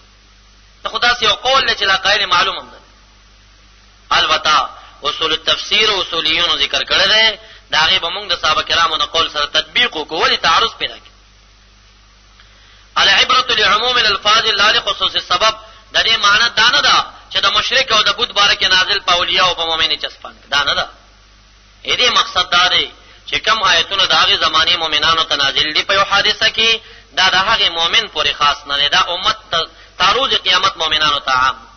ته خدا سي یو قول چې لا قائل معلوم هم ده. البته اصول التفسیر او اصولیون ذکر کړل دي دا غي به موږ د صحابه کرامو د قول سره تطبیق وکړو ولې تعارض پیدا کړي. العبرة لعموم الالفاظ لا لخصوص السبب د دې معنی دا نه ده چې د مشرک او د بت باره کې نازل په اولیاء او په مؤمنین چسپان دا نه ده. دې مقصد دا دی چې کوم آیتونه د هغه زماني مؤمنانو ته نازل دي په یو حادثه کې دا د هغه مؤمن پورې خاص نه دی، دا امت تاروز قیامت مؤمنانو ته عام.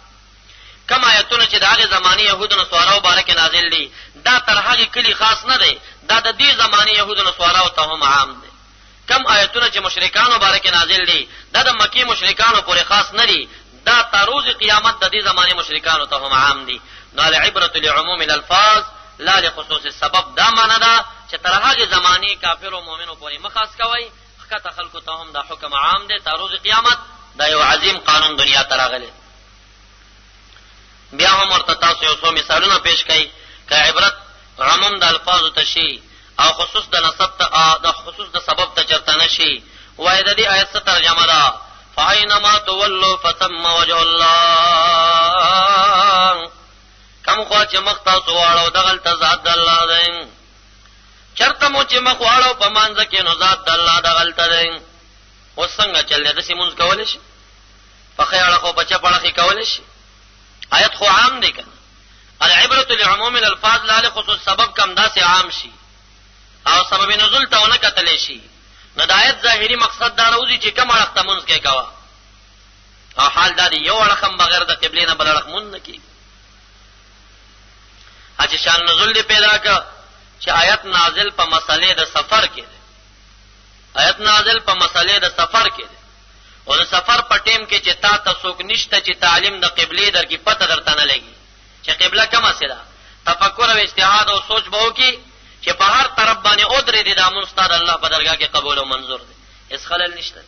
کوم آیتونه چې د هغه زماني يهودو نصاراو باره کې نازل دي دا تر هغه کلی خاص نه دی، دا د دې زماني يهودو نصاراو ته هم عام دی. کم آیتونه چې مشرکانو باره کې نازل دي دا د مکی مشرکانو پورې خاص نه دي، دا تاروز قیامت د دې زماني مشرکانو ته هم عام دي. نو العبرة لعموم الالفاظ لا لخصوص السبب دا معنی ده چې تر هغه زماني کافر او مؤمنو پورې مخاص کوي، خکته خلکو ته هم دا حکم عام دی. تاروز قیامت دا یو عظیم قانون دنیا ته راغلی. بیا هم ورته تاسو یو څو مثالونه پیش کړئ که عبرت عموم د الفاظو ته شي او خصوص د نسب ته د خصوص د سبب ته چرته نشي. وایي د دې آیت څه ترجمه ده؟ فاینما تولوا فثم وجه الله. کوم خوا چې مخ تاسو واړو دغلته ذات د الله دی، چرته مو چې مخ واړو په مانځه کې نو ذات د الله دغلته دی. اوس څنګه چل دی؟ داسې مونځ کولی شي؟ په ښه اړه خو په چپ اړه کولی شي؟ آیت خو عام دی کنه. العبرة لعموم الالفاظ لا لخصوص سبب کم داسې عام شي او سبب نزول ته ونه کتلی شي نو د آیت ظاهري مقصد دا راوځي چې کوم اړخ ته مونځ کې کوه او حال دا دی یو اړخ هم بغیر د قبلې نه بل اړخ مونځ نه کېږي. چې شان نزول دی پیدا که چې آیت نازل په مسئلې د سفر کې دی، آیت نازل په مسئلې د سفر کې دی او د سفر په ټیم کې چې تا ته څوک نشته چې تعلیم د قبلې در کې پته درته نه لګي چې قبله کومه څه ده، تفکر او اجتهاد او سوچ به وکړي چې په هر طرف باندې ودرېدې دا مونځ ستا د الله په درګاه کې قبول او منظور دی، هېڅ خلل نشته.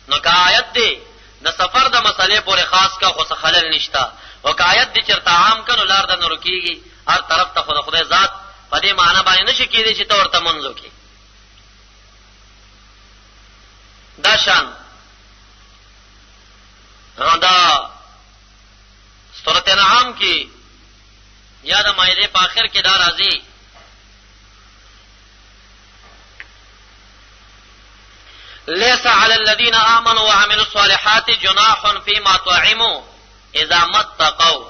نو که آیت دی د سفر د مسئلې پورې خاص کا خو څه خلل نشته، او که آیت دی چېرته عام که نو لار در نه رکېږي هر طرف ته خو د خدای ذات په دې معنی باندې نشي کېدی چې ته ورته منځ وکړې. دا شان دا سورۃ انعام کی یا د مائده په آخر کې دا راځي ليس على الذين آمنوا وعملوا الصالحات جناح فيما طعموا اذا ما اتقوا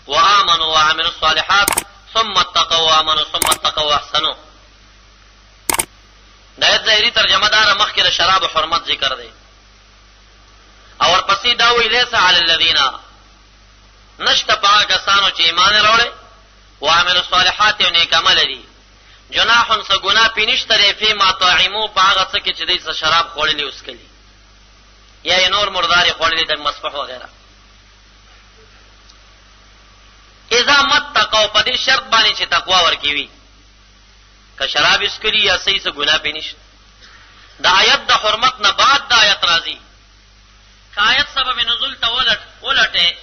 وآمنوا وعملوا الصالحات ثم اتقوا وآمنوا ثم اتقوا واحسنوا. دا آیت ظاهری ترجمه دار مخکې د شراب حرمت ذکر دی او ورپسې دا وی لیس علی الذین نشته پاک کسانو چې ایمان راوړي وعملوا الصالحات او نیک عمل دي جناح څه ګناه پینشتره فی ما طعموا پاغه څه کې چې د شراب خوړلې اوس کلی یا نور مرداري خوړلې د مسفح وغیرہ. اذا متقوا په دې شرط باندې چې تقوا ورکوي که شراب اسکلی یا صحیح څه ګناه پینشت. د آیت د حرمت نه بعد د آیت راځي که آیت سبب نزول ته ولټه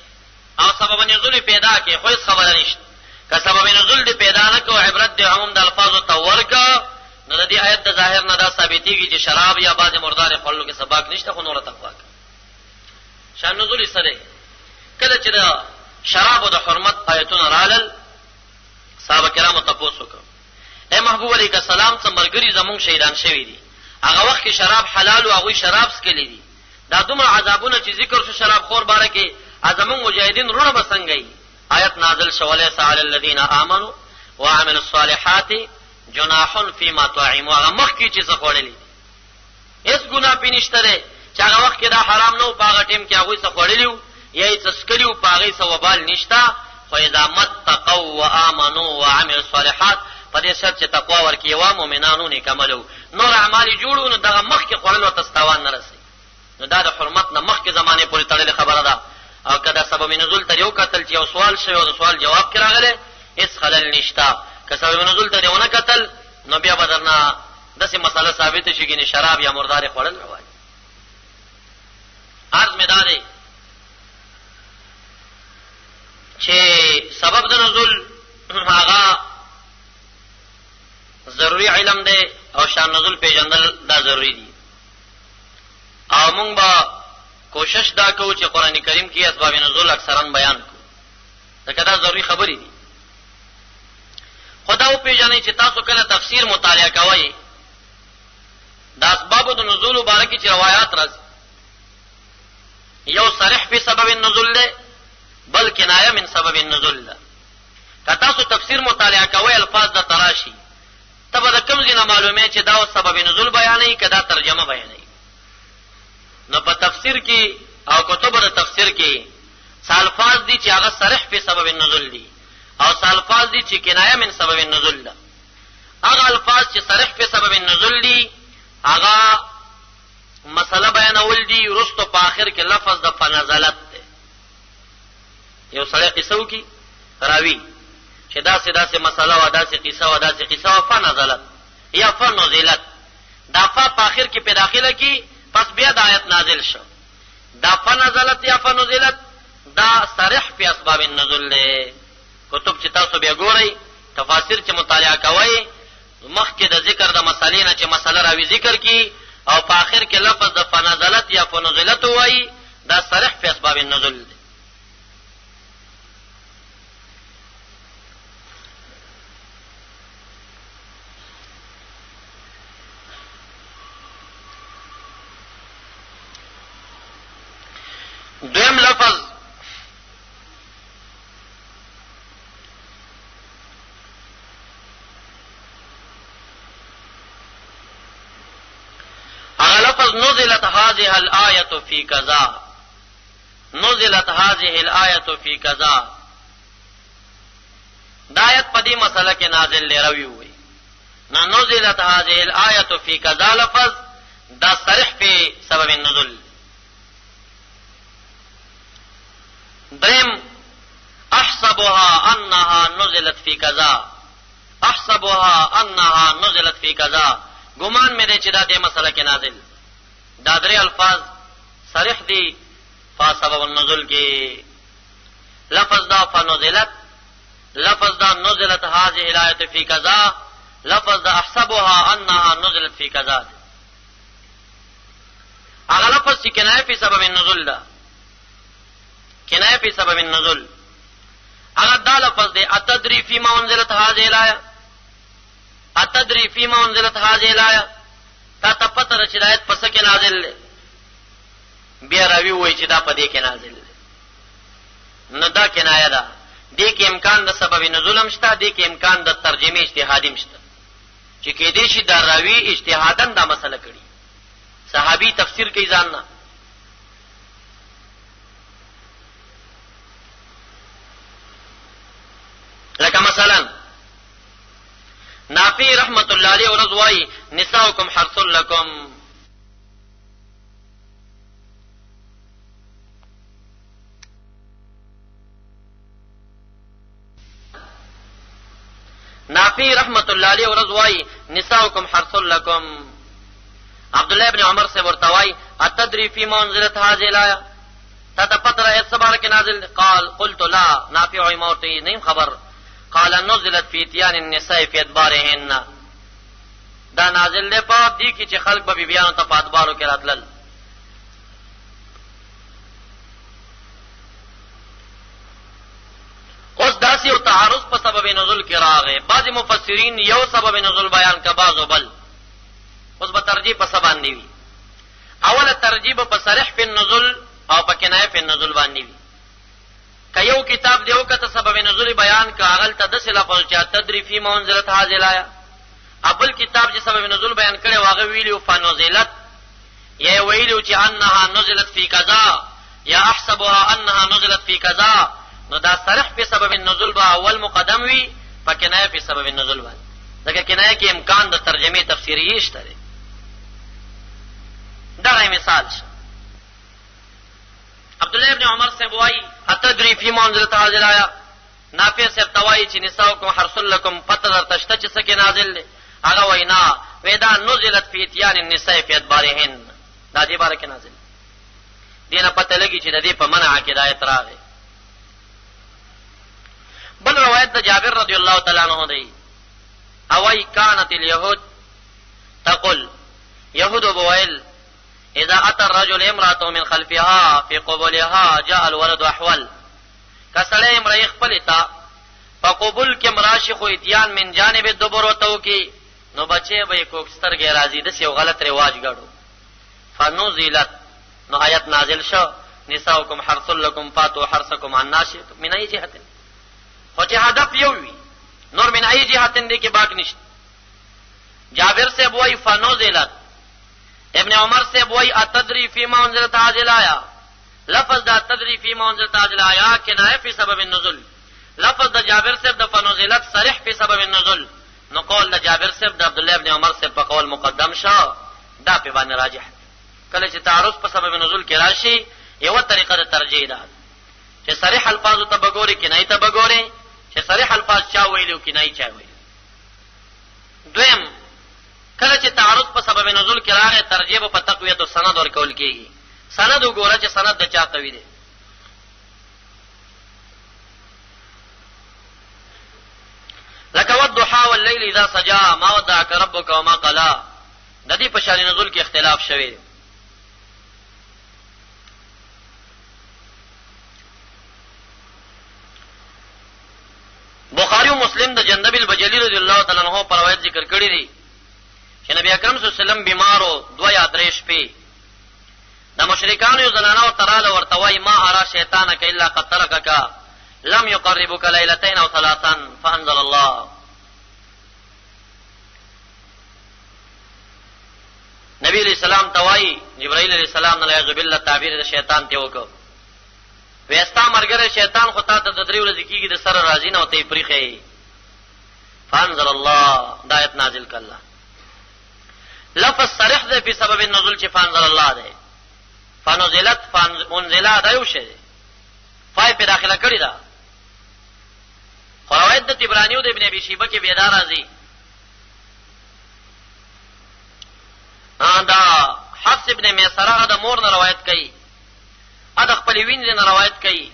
او سبب نزول پیدا کې خو هیڅ خبره نشته. که سبب نزول دی پیدا نه کو عبرت دی عموم د الفاظو ته ورکا نو د دې آیت د ظاهر نه دا ثابتېږي چې شراب یا بعض مردار خللو کې سبق نشته خو نور تقوا کوي. شان نزول سره کله چې د شراب او د حرمت آیتونه رالل صحابه کرامو تاسو کو اے محبوب علیه السلام څخه مرګري زمون شهیدان شوی دي هغه وخت کې شراب حلال او هغه شراب سکلی دي دا دومره عذابونه چې ذکر شو شراب خور باره کې ازمون مجاهدین رونه بسنګي آیت نازل شواله سعال الذين امنوا وعملوا الصالحات جناح فيما طعموا هغه مخ کې چې څه خوړلې هیڅ ګناه پینشته ده چې هغه وخت کې دا حرام نه او پاغه ټیم کې هغه څه خوړلیو یا یې څه سکلیو پاغه څه وبال نشتا. خو اذا متقوا وامنوا وعملوا الصالحات په دې شرط چې تقوا ورکړي او مؤمنانو نیک عملو نور اعمال جوړو نو دغه مخ کې خوړل او تستوان نه رسي نو دا د حرمت نه مخ کې زمانه پورې تړلې خبره ده. او کدا سبب نزول ته یو قتل چې یو سوال شوی او د سوال جواب کراغله هیڅ خلل نشتا. که سبب نزول ته یو نه قتل نو بیا بدرنا دغه مسله ثابت شي چې شراب یا مردار خوړل راوړي. عرض میدانه چې سبب د نزول هغه ضروری علم دی او شان نزول پیژندل دا ضروری دي او موږ به کوشش دا کوو چې قران کریم کې اسباب نزول اکثرا بیان کو دا کدا ضروری خبرې دي. خدا او پیژنې چې تاسو کله تفسیر مطالعه کوئ دا اسباب د نزول مبارک چې روایت راځي یو صریح په سبب النزول ده بل کنایه من سبب النزول ده. که تاسو تفسیر مطالعه کوئ الفاظ د تراشی تبه د کوم ځای معلومه چې دا سبب نزول بیانې کدا ترجمه بیانې. نو په تفسیر کې او کتب د تفسیر کې الفاظ دي چې هغه صریح په سبب النزول دي او الفاظ دي چې کنایه من سبب النزول ده. هغه الفاظ چې صریح په سبب النزول دي هغه مسله بیانول دي رستو په اخر کې لفظ د فنزلت ده. یو سړی قصه وکي راوي چې داسې مسله او داسې قصه او فنزلت یا فنزلت دا په اخر کې په داخله کې پس بیا د آیت نازل شو. دا فنزلت یا فنزلت دا صریح په اسباب النزول له کتب چې تاسو بیا ګورئ تفاسیر چې مطالعه کوئ مخکې د ذکر د مسالې نه چې مسله راوي ذکر کی او په آخر کې لفظ د فنزلت یا فنزلت وایي دا صریح په اسباب النزول دی. دویم لفظ هغه لفظ نزلت هذه الآية في كذا نزلت هذه الآية في كذا دا آیت په دې مسله کې نازل لروي وي نه نزلت هذه الآية في كذا لفظ دا صریح په سبب النزول. درم احسبها انها نزلت في كذا احسبها انها نزلت في كذا ګمان مې دې چې دا دې مسله کې نازل دا درې الفاظ صریح دي په سبب النزول کې. لفظ دا فنزلت لفظ دا نزلت هذه الآية في كذا لفظ دا احسبها انها نزلت في كذا. هغه لفظ چې کنایه په سبب النزول ده کنایه په سبب النزول هغه دا لفظ دی اتدری فيما انزلت هذه الآية اتدری فيما انزلت هذه الآية تا تپتر چې آیت پس کې نازل دی بیا راوی وای چې دا په دې کې نازل دی نو دا کنایه ده دې کې امکان د سبب نزول هم شته، دې کې امکان د ترجمه اجتهادي هم شته چې کې دې شي دا راوی اجتهادن دا مسله کړي، صحابي تفسیر کوي ځان نه. لکه مثلا نافع رحمت الله علیه ورضوای نساؤکم حرث لکم، نافع رحمت الله علیه ورضوای نساؤکم حرث لکم. عبد الله ابن عمر سے ورتوای اتدری فی منزلت هذه الايه، تا پتہ ہے اس بارے کے نازل؟ قال قلت لا. نافع موتی نہیں خبر. قال نزلت فی اتيان النساء فی ادبارهن، دا نازل له په دې کې چې خلق به بیانو ته په ادبارو کې راتلل. اوس داسې او تعارض په سبب نزول کې راغی. بعض مفسرین یو سبب نزول بیان کا، بعضو بل. اوس به ترجیح په سبب باندې وي. اوله ترجیح په صریح په نزول او په کنایه په نزول باندې وي. کيو کتاب دیو کته سبب نزول بیان کا اغل تدس لفظ چا تدری فی منزلت هذه الايه، ابل کتاب چې سبب نزول بیان کړي واغه ویلو فنزلت، یا ویلو چې انها نزلت فی کذا، یا احسبها انها نزلت فی کذا. نو دا صریح په سبب نزول با اول مقدم وی، په کنایه په سبب نزول باندې. دا کنایه کې امکان د ترجمه تفسیری شته. دا مثال شه. عبد الله ابن عمر سے بوای اتدری فی منزلت هذه الايه، نافع سے توای چې نساؤکم حرث لکم فتر تشته چې سکه نازل له هغه وینا ودا نزلت فی اتيان النساء فی ادبارهن، دا دې بارے کې نازل. دینه پته لګی چې د دې په منع کې ہدایت راغی. بل روایت د جابر رضی الله تعالی عنہ دی اوای کانت اليهود تقول، يهود بوائل اذا اتى الرجل امراته من خلفها في قبولها جاء الولد احول. کسړی امرای خپل تا په قبول کې مراشي خو اتيان من جانب دبر وتو کې نو بچي به کوکستر کې راضي د یو غلط رواج غاړو. فنزلت، نو آیت نازل شو نساؤکم حرث لکم فاتوا حرثکم عن ناشئتم من ای جهه. خو چې هدف یو وي نور من ای جهه دې کې باک نشته. جابر سے بوئی فنزلت، ابن عمر سے بوئی اتدری فی منزلت هذه الايه. لفظ دا تدری فی منزلت هذه الايه کنایه فی سبب النزول. لفظ دا جابر سے د فنزلت صریح فی سبب النزول. نو قول دا جابر سے د عبد الله ابن عمر سے په قول مقدم شو، دا په باندې راجح. کله چې تعارض په سبب نزول کې راشي یو طریقه د ترجیح ده چې صریح الفاظ ته بګوري کنایه ته بګوري، چې صریح الفاظ چا ویلو کنایه چا ویلو. دویم کله چې تعارض په سبب نزول کې راغی ترجیح په تقویت او سند ورکول کیږي. سند وګوره چې سند د چا قوی دی. لکه والضحى والليل اذا سجى ما ودعك ربك وما قلى، د دې په شان نزول کې اختلاف شوی. بخاری او مسلم د جندب البجلی رضی الله تعالی عنہ پر روایت ذکر کړی دی چې نبی اکرم صلی الله علیه وسلم بیمارو دو یا درې شپې د مشرکانو یو زنانه تراله ورتوای ما ارى شیطانک الا قد ترکک لم يقربك ليلتين او ثلاثا فانزل الله. نبی علیہ السلام توای جبرائیل علیہ السلام نه یعذ بالله تعبیر د شیطان ته وکړ، وستا مرګره شیطان خو ته د درې ورځې کېږي د سره راځي نه او ته پریخې. فانزل الله، دا آیت نازل کړه. لفظ صریح ده په سبب النزول چې فانزل الله ده. فنزلت فانزل دا یو شی فای په داخله کړی دا. روایت د طبرانی او د ابن ابي شيبه کې بیدار راځي. دا حفص ابن میسره د مور نه روایت کوي، ا د خپل وینځ نه روایت کوي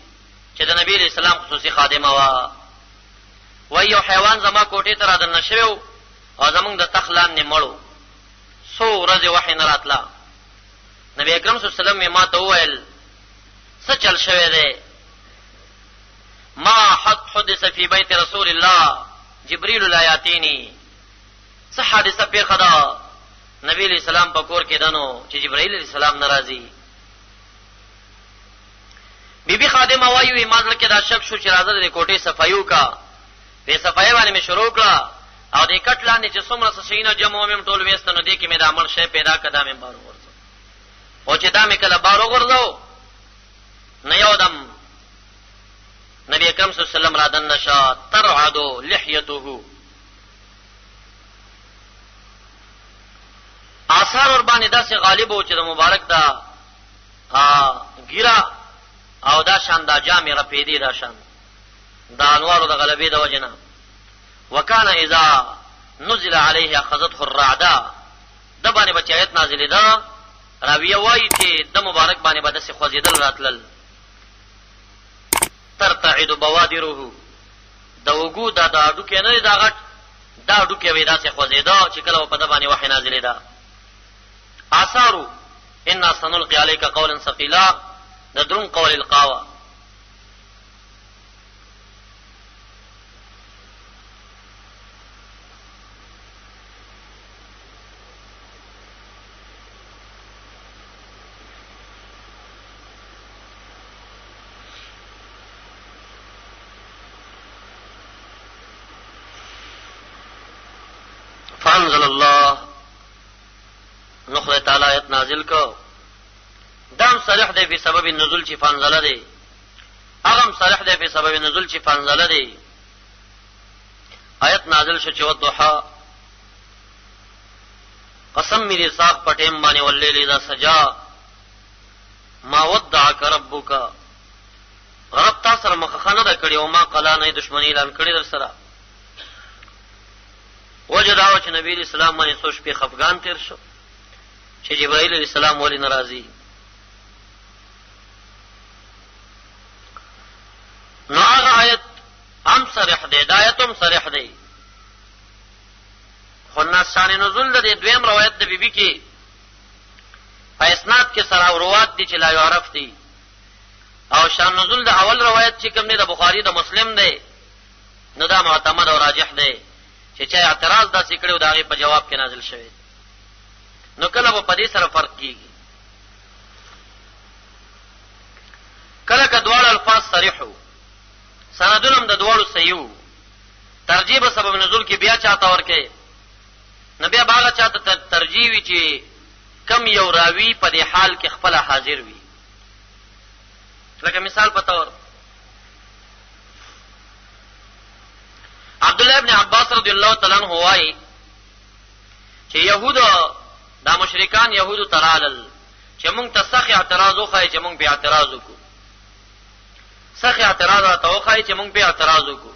چې د نبی رسول الله خصوصي خادمه وا. وای یو حیوان زما کوټې ته را دننه شوی او زمونږ د تخلان نه مړو، سو ورځې وحی نه راتله. نبی اکرم صلی الله علیه وسلم ما ته وویل څه چل شوی دی؟ ما حدث فی بیت رسول الله جبريل لا یاتینی. څه حادثه پیښه ده نبی علیہ السلام په کور کې دنو چې جبرائیل علیہ السلام ناراضي. بیبي خادمه وایي ما ځل کې دا شک شو چې راځه د کوټې صفایو کا په صفای باندې مې شروع کړه او د کټ لاندې چې څومره سینه جمع مې ټول وېست نو دې کې مې د عمل شی پیدا کړه مې بار ورځو او چې دا مې کله بار ورځو نه یو دم نبی اکرم صلی الله علیه وسلم را دن نشا ترعد لحیته آثار ور باندې داسې غالب و چې د مبارک دا ګیرا او دا شان دا جامې را پیدي دا شان دا انوارو د غلبې د وجنه وکانه اذا نزل عليه اخذته الرعده د باندې بچایت نازلې ده راویه وایي چې د مبارک باندې به داسې خوځېدل راتلل ترتعد بوادره د وګو دا ډوکې نه دا غټ دا ډوکې وې داسې خوځېده چې کله په د باندې وحی نازلې ده آثارو ان سنلقي عليك قولا ثقيلا د درون قول القاوه فانزل الله نخل تعالی آیت نازل کو دام صریح دی په سبب النزول چې فانزل دی اغم صریح دی په سبب النزول چې فانزل دی آیت نازل شو چې والضحى قسم می ساق پټیم باندې واللیل اذا سجا ما ودعك ربك رب تاسو سره مخخنه ده کړي او ما قلا نه دشمنی اعلان کړي در سره وجداو چې نبی اسلام باندې سوچ په خفغان تیر شو چې جبرائیل علیہ السلام ولی ناراضی نو هغه آیت هم صریح دی د آیتم صریح دی خو نشان نزول د دویم روایت د بیبي کې په اسناد کې سره روایت دي چې لا يعرف دي او شان نزول د اول روایت چې کوم دی د بخاری د مسلم دی نو دا معتمد او راجح دی چې چا اعتراض داسې کړو دا غي په جواب کې نازل شوی نو کله په دې سره فرق کیږي کله کدوال الفاظ صریحو سندونم د دوالو صحیحو ترجیح به سبب نزول کې بیا چاته ورکه نبی باغ چاته ترجیح وی چې کم یو راوی په دې حال کې خپل حاضر وي لکه مثال په تور عبد الله ابن عباس رضی الله تعالی عنہ وايي چې يهود دا مشرکان يهودو ترالل چې مونږ ته سخت اعتراض وخای چې مونږ به اعتراض وکړو سخت اعتراض ته وخای چې مونږ به اعتراض وکړو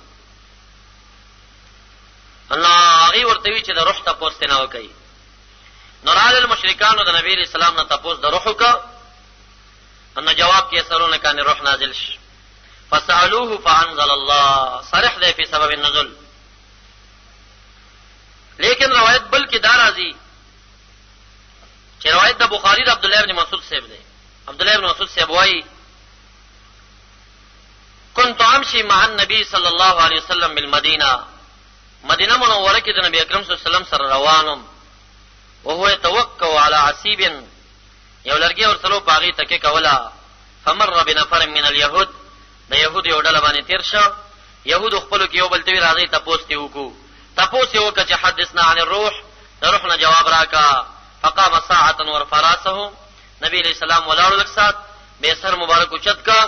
الله هغه ورته وی چې د روح ته پوښتنه نه وکړي نورال المشرکان د نبی اسلام نه تاسو د روح کا ان جواب کې سرونه کانه روح نازل شي فسالوه فانزل الله صریح ده په سبب النزول لیکن روایت بل کې دار راځي چې روایت د بخاری د عبد الله ابن مسعود صاحب دی عبد الله ابن مسعود صاحب وايي كنت امشي مع النبي صلى الله عليه وسلم بالمدينه مدینه منوره کې د نبی اکرم صلی الله علیه وسلم سره روانم وهو يتوقع على عصيب یو لرګي ورسلو باغی تکي کولا فمر بنفر من اليهود د يهود یو ډله باندې تیر شو يهود خپل کې یو بل ته راځي تاسو ته وکړو تاسو یو کچ حدثنا عن الروح روحنا جواب راکا فقام ساعه ورفراسه نبی علیہ السلام ولاړو لک سات به سر مبارک اوچت کا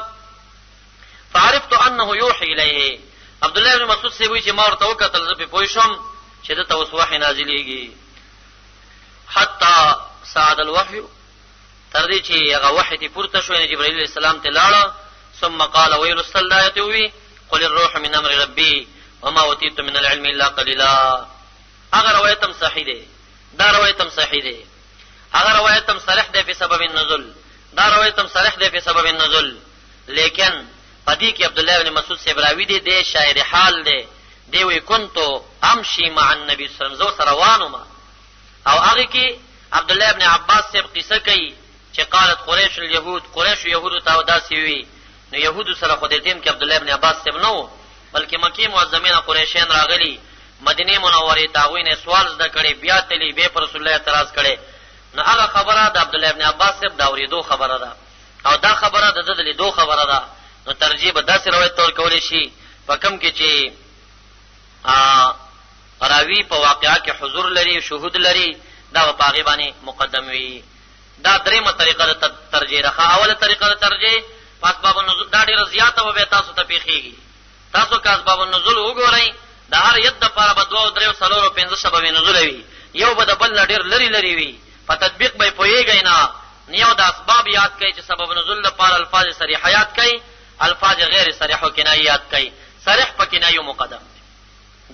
فعرفت انه يوحي اليه عبد الله بن مسعود سی وی چې ما ورته وکتل زه په پوښوم چې د توسو وحی نازلېږي حتا سعد الوحي تر دې چې هغه وحی ته پورته شو جبرائیل علیہ السلام ته لاړ ثم قال ويل الصلاة وي قل الروح من امر ربي وما اوتيت من العلم الا قليلا اگر روایتم صحیح ده دا روایتم صحیح ده اگر روایتم صریح ده په سبب النزول دا روایتم صریح ده په سبب النزول لیکن پدې کې عبد الله بن مسعود سے براوی دی د شاعر حال دی دی وی کنتو امشي مع النبي صلی الله علیه وسلم روانما او هغه کې عبد الله بن عباس سے قصه کوي چې قالت قریش اليهود قریش يهود ته داسې وی نو يهود سره خو دې ټیم کې عبد الله بن عباس سے نو بلکې مکی معظمین قریشین راغلي مدینه منوره ته غوینه سوال زده کړي بیا تلی به پر رسول الله اعتراض کړي نو هغه خبره د عبد الله بن عباس سے دا ورېدو خبره ده او دا خبره د دې دو خبره ده نو ترجیح به داسې روایت تور کولی شي په کوم کې چې راوی په واقعا کې حضور لري شهود لري دا په هغې باندې مقدم وي. دا دریمه طریقه د ترجیح ده. اوله طریقه د ترجیح په اسباب النزول دا ډېره زیاته به تاسو ته پیښیږي. تاسو که اسباب النزول وګورئ د هر ید دپاره به 2 3 4 5 سبب نزول وي، یو به د بل نه ډېر لرې لرې وي، په تطبیق به یې پوهېږئ نه. یو د اسباب یاد کوئ چې سبب نزول لپاره الفاظ صریحه یاد کوئ، الفاظ غیر صریح و کنایه یاد کوئ. صریح په کنایو مقدم دی.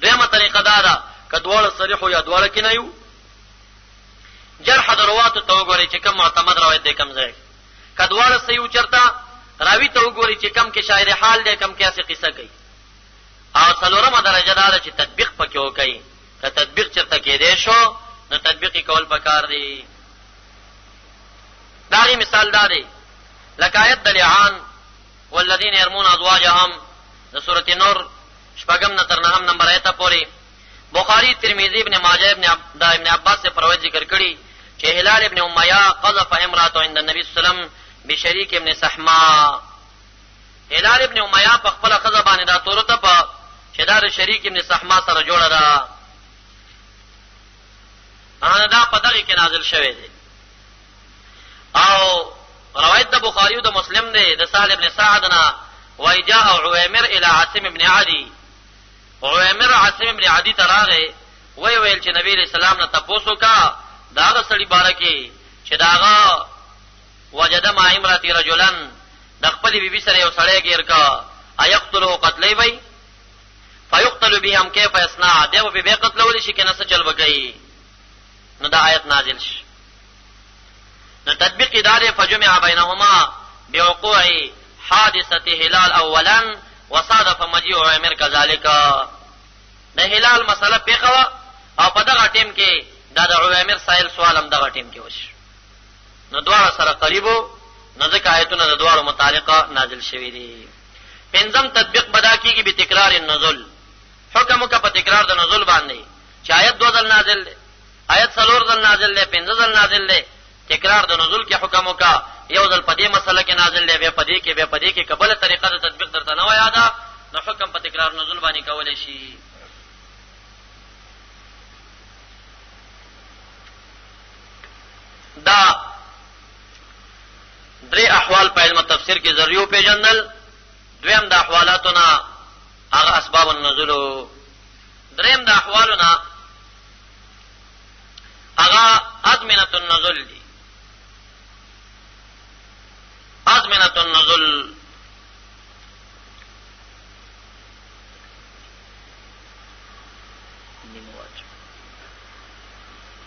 دویمه طریقه دا ده که دواړه صریح یا دواړه کنایو. جرح د رواتو ته وګورئ چې کوم معتمد روایت دی کوم ځای که دواړه صحیح چرته راوي ته وګورئ چې کم کې شاعر حال دی کم کې هسې قصه کوي. او څلورمه درجه دا ده چې تطبیق پکې وکوئ. که تطبیق چرته کېدی شو نو تطبیق یې کول پکار دی. د هغې مثال دا دی لکه آیت د لعان والذین یرمون ازواجهم د سورة نور 6 نه تر 9 نمبر آیته پورې بخاری ترمذی ابن ماجه ابن عباس سے روایت ذکر کړي چې هلال ابن امیہ قذف امرأة عند النبي صلی الله علیه وسلم بشریک ابن صحما. هلال ابن امیہ په خپل ښځه باندې دا تورته په چې دا د شریک ابن صحما سره جوړه ده. دا په دغه کې نازل شوی دی. او روایت د بخاری او د مسلم دی د سهل ابن سعد نه وای جاء عویمر الى عاصم ابن عدی. عویمر عاصم ابن عدی ته راغی وی ویل چې نبی علیہ السلام نه تپوس وکړه د هغه سړي باره کې چې د هغه وجد مع امرأة رجلا د خپلې بیبي سره یو سړی ګیر کا ایقتله قتلی وی فیقتل بهم کیف یصنع دی به بیا قتلولی شي که نه څه چل به کوي. نو دا آیت نازل شي. نو تطبیق دا دی فجمع بینهما بوقوع حادثة هلال اولا وصادف مجيء عویمر كذلك. د هلال مسله پیښه وه او په دغه ټیم کې دا د عویمر سایل سوال هم دغه ټیم کې وشو. نو دواړه سره قریب وو نو ځکه آیتونه د دواړو متعلقه نازل شوي دي. پنځم تطبیق بدا کېږي بتکرار النزول. حکم وکړه په تکرار د نزول باندې چې آیت 2 ځل نازل دی، آیت 4 ځل نازل دی، 5 ځل نازل دی. تکرار د نزول کې حکم وکړه یو ځل په دې مسله کې نازل دی بیا په دې کې بیا په دې کې که بله طریقه د تطبیق درته نه وه یاده نو حکم په تکرار نزول باندې کولی شي. دا 3 احوال په علم تفسیر کې ذریعو پیژندل. دویم د احوالاتو نه هغه اسباب النزول. دریم د احوالو نه هغه ازمنة النزول دي. ازمنة النزول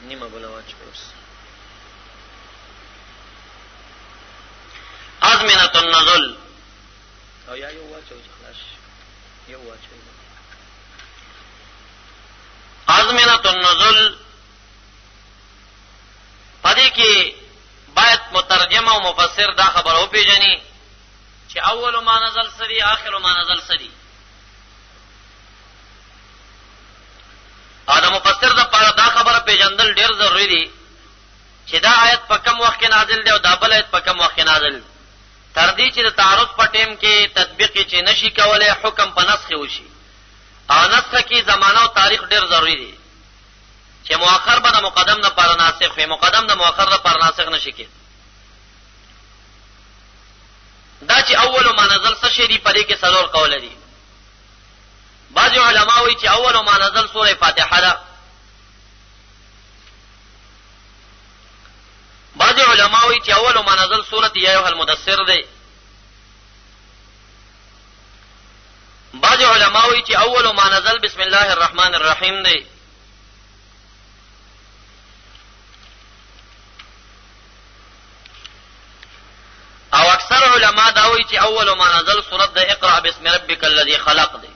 نیمه بلا واچ ازمنة النزول او یا یو واچو خلاص یو واچو. ازمنة النزول پدې کې باید مترجم او مفسر دا خبر او پیژني چې اول ما نزل سری آخر ما نزل سری. او دا مفسر دا پاره دا خبره پیژندل ډیر ضروری دي چې دا آیت په کوم وخت کې نازل دی او دا بل آیت په کوم وخت کې نازل. تر دې چې د تعارض په ټیم کې تطبیق چې نشي کولای حکم په نسخ وشي. او نسخ کې زمانه او تاریخ ډیر ضروری دي چې مؤخر به د مقدم نه پر ناسخ وي، مقدم د مؤخر نه پر ناسخ نشي کېد. دا چې اول ما نزل څه شي دی په دې کې څلور قول دي. بعض علما وایي چې اول ما نزل سوره فاتحه ده. بعض علما وایي چې اول ما نزل سوره یا ایها المدثر ده. بعض علما وایي چې اول ما نزل بسم الله الرحمن الرحیم ده. او اکثر علما دا وایي چې اول ما نزل سوره د اقرا بسم ربک الذی خلق ده.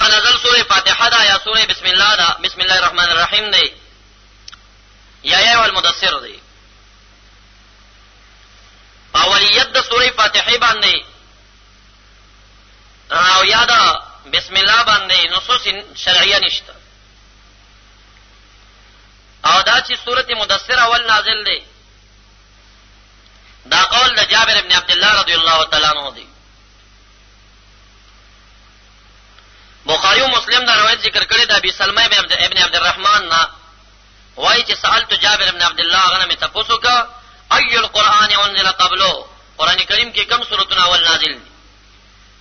ما نزل سوره فاتحه ده یا سوره بسم الله ده، بسم الله الرحمن الرحیم ده یا ایها المدثر ده. اولیت د سوره فاتحه باندې او یا دا بسم الله باندې نصوص شرعیه نشته. او دا چې سوره مدثر اول نازل ده دا قول د جابر ابن عبد الله رضی الله تعالی عنہ دی بخاری او مسلم دا روایت ذکر کړی دا ابي سلمہ ابن عبد الرحمن نا وایي چې سألت جابر ابن عبد الله غنه مې تاسو کا اي القران انزل قبله قران کریم کې کوم سورتونه اول نازل دي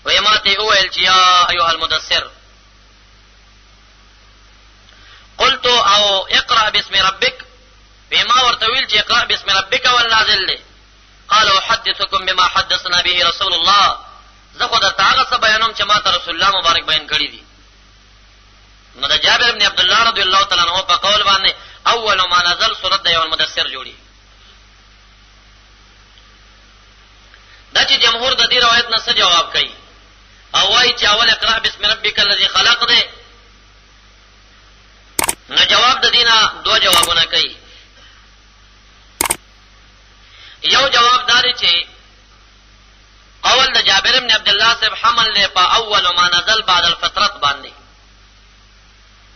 وایي ماته اول چې یا ايها المدثر قلت او اقرا باسم ربك بما ورتويل چې اقرا باسم ربك اول نازل دي قال احدثكم بما حدثنا به رسول الله زه خو درته هغه څه بیانوم چې ما ته رسول الله مبارک بیان کړی دي. نو د جابر بن عبد الله رضی الله تعالی عنہ په قول باندې اول ما نزل سورۃ د یوم المدثر جوړي. دا چې جمهور د دې روایت نه څه جواب کوي او وايي چې اول اقرا بسم ربک الذی خلق ده، نو جواب د دینه دوه جوابونه کوي. یو جواب داري چې اول د جابر بن عبد الله صاحب حمل له په اول ما نزل بعد الفترت باندې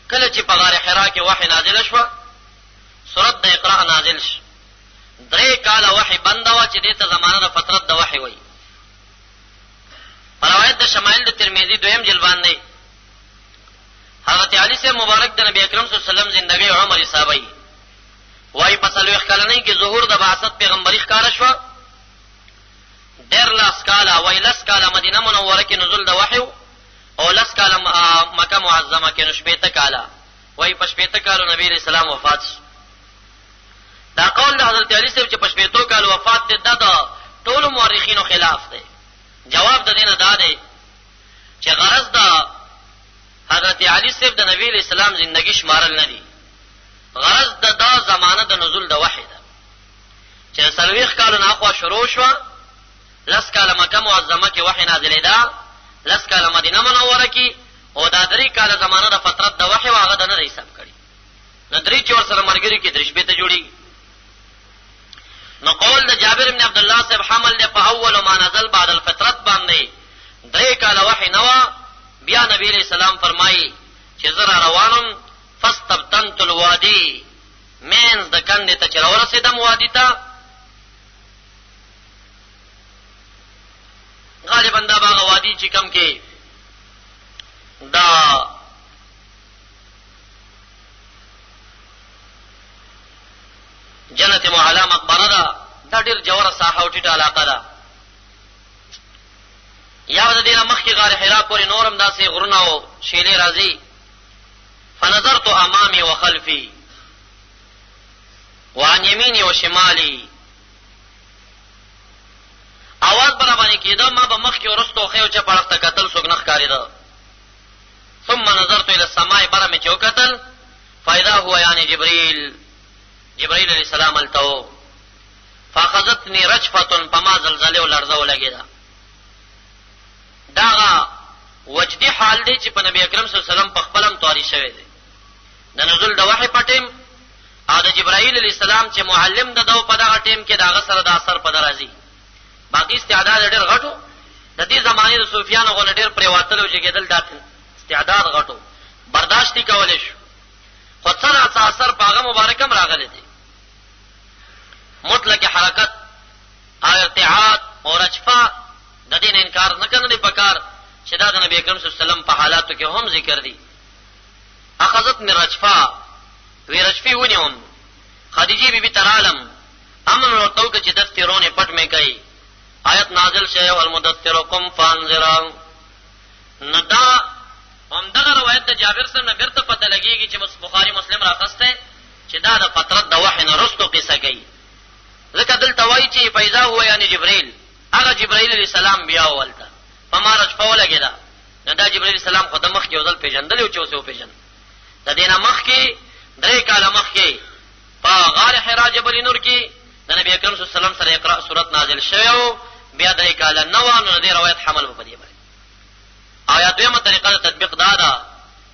کله چې په غار حرا کې وحی نازل شو سورۃ د اقرا نازل شو 3 کال وحی بند و چې دته زمانه د فترت د وحی وای. روایت د شمائل د ترمذی دویم جلد باندې حضرت علی سے مبارک د نبی اکرم صلی الله علیه وسلم زندگی عمر حسابي وای په سلوخ کلنۍ کې ظهور د بعثت پیغمبري ښکارا شو. ډېر لاس کاله وای لاس کاله مدینه منوره کې نزول د وحی او لاس کاله مکه معظمه کې نشبېته کاله وای په شپېته کالو نبی رسول الله وفات شو. دا قول د حضرت علی صاحب چې په شپېتو کال وفات دي دا ټول مورخینو خلاف دی. جواب د دینه دا دی چې غرض د حضرت علی صاحب د نبی اسلام زندگی شمارل نه دي، غرض د دا زمانه د نزول د وحی ده چې سلويخ کالو نه خوا شروع شو. لس کاله مکه معظمه کې وحی نازلې ده، لس کاله مدینه منوره کې او دا 3 کاله زمانه د فترت د وحی واغه د نه حساب کړي. نو 3 چې ور سره مرګري کې درشبه ته جوړي. نو قول د جابر بن عبد الله صاحب حمل له په اول ما نزل بعد الفترت باندې 3 کاله وحی نو. بیا نبی علیہ السلام فرمایي چې زرا روانم فاستبتنت الوادي مینز د کندې ته چرور رسیدم وادي ته. غالبا دا باغ وادي چې کم کې دا جنت معلا مقبره ده، دا ډیر جوړه ساحه او ټیټه علاقه ده. یا د دې مخکې غار حرا پورې نورم داسې غرونه او شیلې راځي. فنظرت امامي وخلفي وعن يميني وشمالي आवाज برابرې کېده ما به مخکې ورستو خو چې پړخ ته قتل څوک نه ښکارېده. ثم نظرت الى السماء برمه چوکتل فاذا هو يعني جبريل علیہ السلام التو فاخذتني رجفه فما زلزله ولرزه لګیدا. دا وجدي حال دی چې په نبی اکرم صلی الله علیه وسلم په خپلم تواری شوی دی. د نزول د وحی په ټیم او د جبرائیل علیہ السلام چې معلم د دو په دغه ټیم کې دا سره د اثر په درازي باقی استعداد ډېر غټو. د دې زمانه د صوفیانو غو ډېر پریواتلو چې کېدل دا استعداد غټو برداشت کولای شو. خو څنګه اثر په هغه مبارکم راغلی دی. مطلق حرکت او ارتعاد او رجفه د دې انکار نه کړي پکار چې دا د نبی اکرم صلی الله علیه وسلم په حالاتو کې هم ذکر دي. اخذت من رجفه وی رجفه ونیوم خدیجه بیبي ترالم امن ورتو کې چې دسترونه پټ مې کوي آیت نازل شوه والمدثر قم فانذر. ندا هم دا روایت د جابر سره نه بیرته پته لګیږي چې بخاری مسلم راخسته چې دا د فترت د وحی نه رستو قصه کوي. ځکه دلته وایي چې فیضا هو یعنی جبرائیل هغه جبرائیل علیہ السلام بیا ولته فما رجفه لګیدا. نو دا جبرائیل السلام خو د مخ کې وزل پیژندل او چې اوسه پیژند. د دینه مخ کې 3 کاله مخ کې په غار حرا جبل نور کې د نبی اکرم صلی الله علیه وسلم سره اقرا سورۃ نازل شوه. بیا 3 کاله نو د روایت حمل په دی باندې. آیات دیمه طریقه تطبیق دادا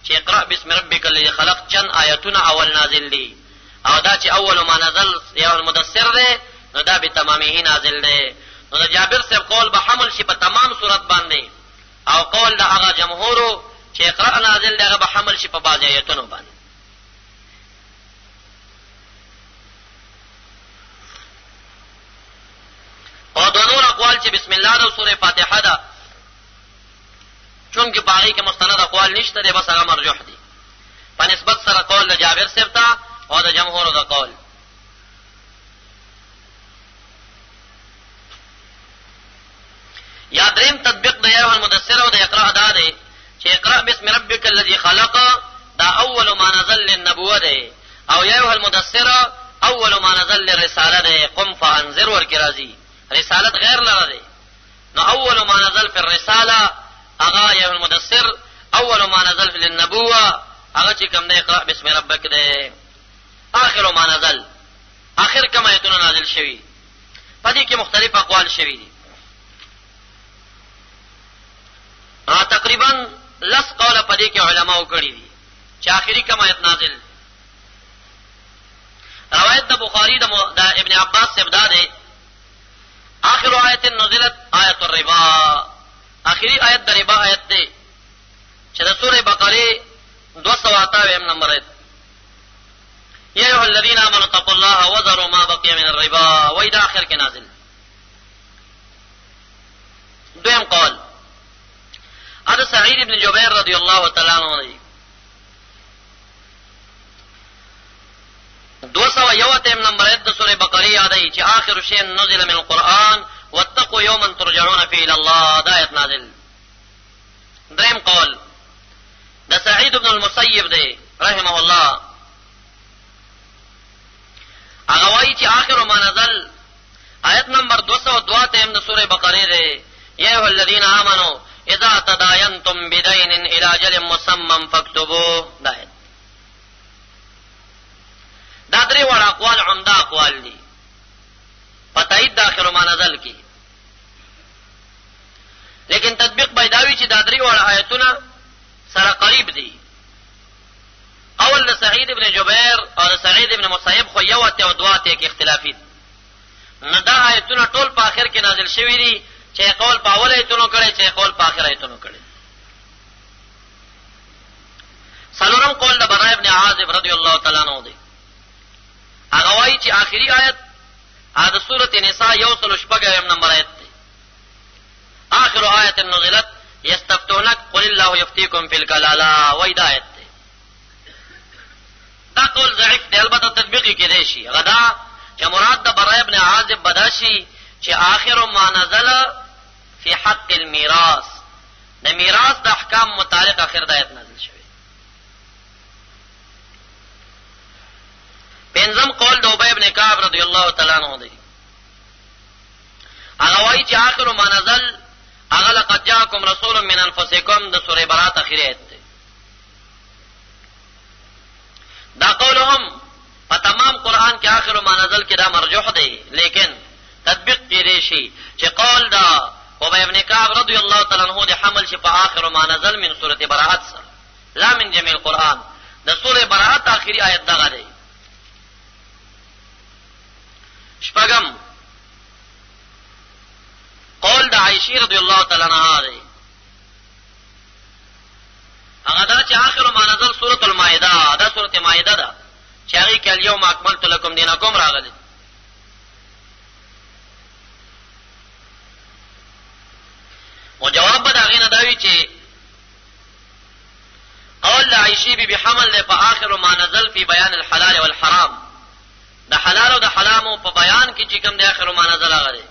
چې اقرا بسم ربک الذی خلق چن آیاتونه اول نازل دي او دا چې اول ما نزل یا المدثر ده نو دا به تمامه نازل ده. نو جابر صاحب قول به حمل شي په تمام صورت باندې او قول د هغه جمهور چې اقرا نازل ده هغه به حمل شي په بعض آیاتونو باندې. او د نور اقوال چې بسم الله او سوره فاتحه ده چونکه باغی کې مستند اقوال نشته دی، بس هغه مرجوح دي په نسبت سره قول د جابر صاحب ته او د جمهور د قول. یا دریم تطبیق د یا المدثر او د اقرا ادا دی چې اقرا بسم ربک الذی خلق دا اول ما نزل للنبوه دی، او یا المدثر اول ما نزل للرساله دی. قم فانذر ورکی راځي، رسالت غیر لره دی. نو اول ما نزل فی الرساله اغا یا المدثر، اول ما نزل فی النبوه هغه چې کوم دی اقرا بسم ربک دی. آخر ما نزل، آخر کوم آیتونه نازل شوي، پدې کې مختلف اقوال شوي دي. تقریبا لس قوله پدې کې علماء کړي دي چې آخري کوم آیت نازل. روایت د بخاری د ابن عباس سے بدا دے آخر آیت نزلت آیت الربا، آخری آیت د ربا آیت دے چې د سورہ بقره 228 نمبر آیت. یا ایها الذین آمنوا اتقوا الله وذروا ما بقي من الربا، وې دا آخر کې نازل. دویم قول ابو سعید ابن جبیر رضی الله تعالی عنہ دی 201 نمبر آیت د سورہ بقره یادای چې آخر شیء نزل من القرآن واتقوا یوما ترجعون فيه الى الله، دا آیت نازل. دریم قول د سعید ابن المسیب دی رحمه الله، هغه وایي چې آخر ما نزل آیت نمبر 202 د سورہ بقره دی. یا ایها الذین آمنوا اذا تداینتم بدین الى اجل مسمى فاكتبوه، دا آیت. دا درې وړ اقوال عمده اقوال دي په تایید د آخر ما نزل کې، لیکن تطبیق بيداوي چې دا درې وړ آیتونه سره قریب دي. اول د سعید ابن جبیر او د سعید ابن مسیب خو یو ته او دوه ته کې اختلافي، نه دا آیتونه ټول په آخر کې نازل شوي دي چې قول په اول آیتونو کړي چې قول په آخر آیتونو کړي. څلورم قول د براء ابن عازب رضی الله تعالی عنہ دی، هغه وایي چې آخري آیت د سورۃ نساء 106 نمبر آیت دی. آخر آیت نزلت یستفتونک قل الله یفتیکم فی الکلالا، وای دا آیت دی. دا قول ضعیف دی، البته تطبیقی کېدای شي. غدا چې مراد د براء ابن عازب بداشي چې آخر ما نزل فی حق المیراث، د میراث د احکام متعلق آخر د آیت نازل شوی. پنځم قول د ابی ابن کعب رضی الله تعالی عنہ دی، هغه وایي چې آخر ما نزل هغه لقد جاءکم رسول من انفسکم د سورہ برات اخر آیت دی. دا قول هم په تمام قرآن کې آخر ما نزل کې دا مرجوح دی، لیکن تطبیق کېدای شي چې قول دا ابی ابن کعب رضی الله تعالی عنہ د حمل شي په آخر ما نزل من سورۃ براءت سره، لا من جميع القرآن. د سورۃ براءت آخري آیت دغه دی. شپږم قول د عائشہ رضی الله تعالی عنها دی، هغه دا چې آخر ما نزل سورۃ المائده، دا سورۃ مائده ده چې هغه کې اليوم اکملت لكم دینکم راغلی. او جواب به دا غینه داوی چې قول د عائشہ بی حمل له په آخر ما نزل فی بیان الحلال والحرام، د حلال او د حرام په بیان کې چې کوم د آخر ما نزل غلي،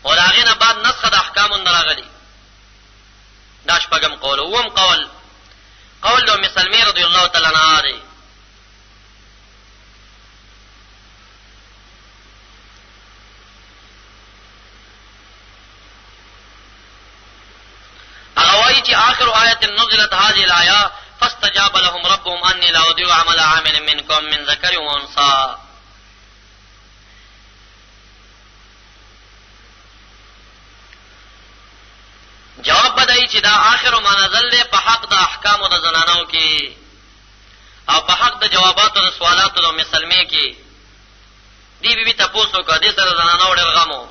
او دا غینه بعد نسخ د احکام راغلي. دا شپږم قول. اوم قول د ام سلمہ رضی الله تعالی عنها دی، هغه وایي چې آخر آیت نزلت هذه الآیه فاستجاب لهم ربهم انی لا اضيع عمل عامل منکم من ذکر و انثى. جواب بدای چې دا آخر ما نزل له په حق د احکام د زنانو کې او په حق د جواباتو د سوالاتو د مسلمه کې دی بي تاسو کو د سره زنانو ډېر غمو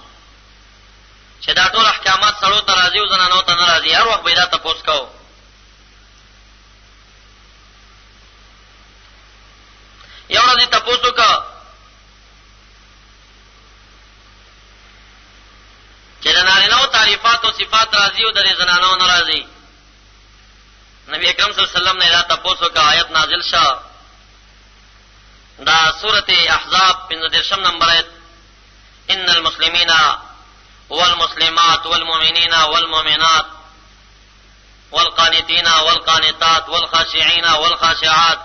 چې دا ټول احکامات سره ته راځي او زنانو ته نه راځي، هر وخت به دا تاسو کو. یو ورځ تاسو کو چې د نارینه‌و تعریفات او صفات راځي او د زنانو نه راځي، نبی اکرم صلی الله علیه وسلم نے دا تپوسو کا آیت نازل شا دا سورۃ احزاب 15 نمبر آیت ان المسلمین والمسلمات والمؤمنین والمؤمنات والقانتين والقانتات والخاشعين والخاشعات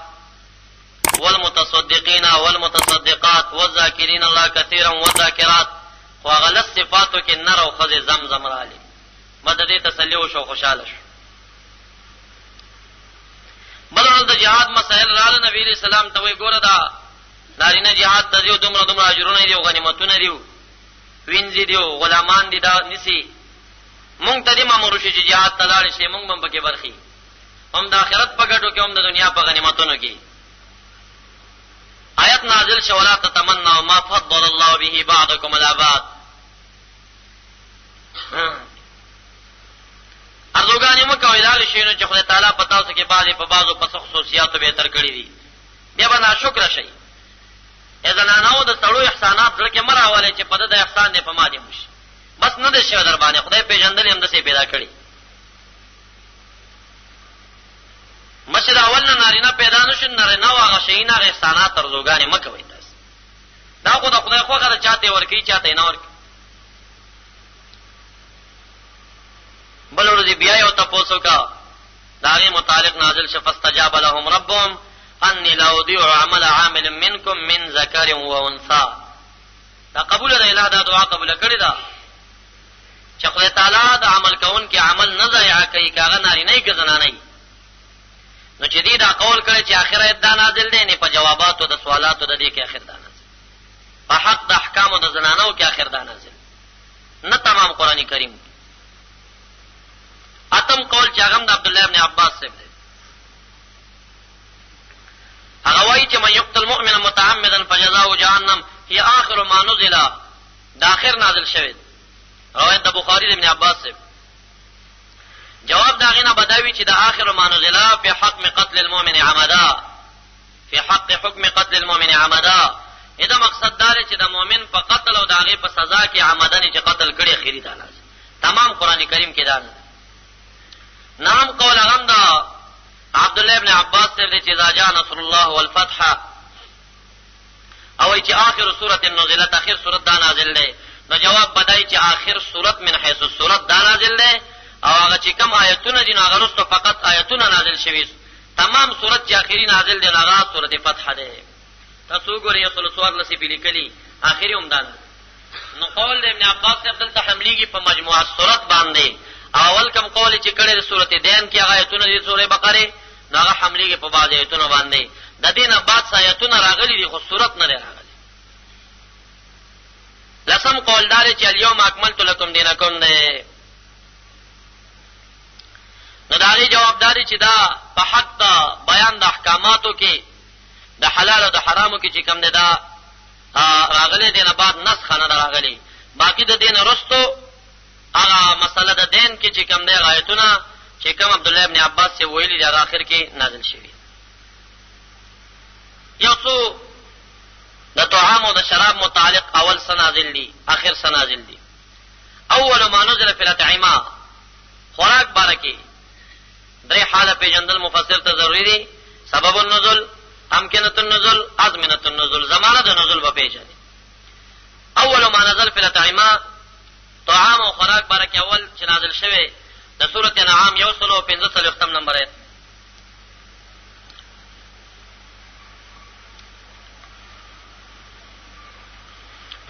والمتصدقين والمتصدقات والذاكرين الله كثيرا والذاكرات وغلط صفاتو کې نر او خزه زمزم رالی مدد تسلی او شو خوشاله شو. بلورل د جهاد مسائل رال نبی علیہ السلام ته وی ګوره دا نارینه جهاد ته دیو دومره اجرونه دی او غنیمتونه دی وینځي دی غلامان دي دا نسی مونږ ته دې مامور شي چې جهاد تلاړ شي مونږ هم پکې برخي هم د آخرت په ګټو کې هم د دنیا په غنیمتونو کې. آیت نازل شو ولا تتمنوا ما فضل الله به بعضكم على بعض. ارزوګانې مو کوي دا شي نو چې خدای تعالی پتاو څه کې بعضې په بعضو په خصوصیاتو به تر کړی دي بیا به ناشکر شي. اذنانو د سړو احسانات زړه کې مراواله چې په د احسان نه په ما دي مشي بس نه دې شي در باندې خدای پیژندل هم د څه پیدا کړی. مسجد اول نه نارینه پیدا نشون نارینه واغه شینا احسانات ارزوګانې مکوي تاسو دا خو د خدای خو غره چاته ورکی چاته نه ورکی. بل ورځ بیا یو تاسو کا داغه متعلق نازل شفاستجاب لهم ربهم انی لا اضيع عمل عامل منکم من ذکر و انثى. دا قبول د الہ دا دعا قبول کړی دا چې خدای تعالی د عمل کون کې عمل نه ضایع کوي کاغه نارینه کې زنانه نو چې دې دا قول کړی چې اخره دا نازل دی نه په جواباتو د سوالاتو د دې کې اخر دا نازل په حق د احکامو د زنانو کې اخر دا نازل نه تمام قرآنی کریم. اتم قول چې هغه د عبد الله ابن عباس څخه دی هغه وایي چې من یقتل مؤمنا متعمدا فجزاؤه جهنم هي اخر ما نزل دا اخر نازل شوی روایت د بخاری د ابن عباس څخه. جواب داغینا بداوی چې د آخر ما نزل فی حکم قتل المؤمن عمدا فی حق حکم قتل المؤمن عمدا. دا مقصد دار چې د مؤمن په قتل او داغه په سزا کې عمدن چې قتل کړي خیری تعالی تمام قرآن کریم کې دا نام قول هغه دا عبد الله ابن عباس سے چې اذا جاء نصر الله والفتح او چې آخر سورۃ نزلت اخر سورۃ دا نازل ده. نو جواب بدای چې آخر سورۃ من حيث سورۃ دا نازل ده او هغه چې کوم آیتونه دي هغه رسو فقط آیتونه نازل شوي تمام سورۃ چې اخیری نازل دي هغه سورۃ فتح ده. تاسو ګورئ یو څل سوار لسی بلی کلی اخیری هم ده. نو قول ابن عباس خپل تحملیږي په مجموعه سورۃ باندې اول کوم قول چې کړه د سورۃ دین کې آیتونه دي سورۃ بقره هغه حملیږي په بعض آیتونه باندې د دینه بعد آیتونه راغلي دي خو سورۃ نه راغلي. لسم قول دار چې اليوم اکملت لكم دینکم ده. نو داغی جوابداری چې دا په حق دا بیان د احکاماتو کې د حلال او د حرامو کې چې کوم ده دا راغلي دینه بعد نسخ نه راغلي باقی د دین رستو هغه مسله د دین کې چې کوم ده آیتونه چې کوم عبد الله ابن عباس سے ویلي دا اخر کې نازل شوی. یو څو د طعام او د شراب متعلق اول سن نازل دي اخر سن نازل دي. اول ما نزل فی الاطعمه خوراک بارکه درې حاله پیژندل مفسر ته ضروری دي. سبب النزول امکنه النزول ازمنه النزول زمانه د نزول په پیژني. اول ما نزل فی الاطعمه طعام او خوراک بارکه اول چې نازل شوی د سورۃ انعام 115 نمبر آیت.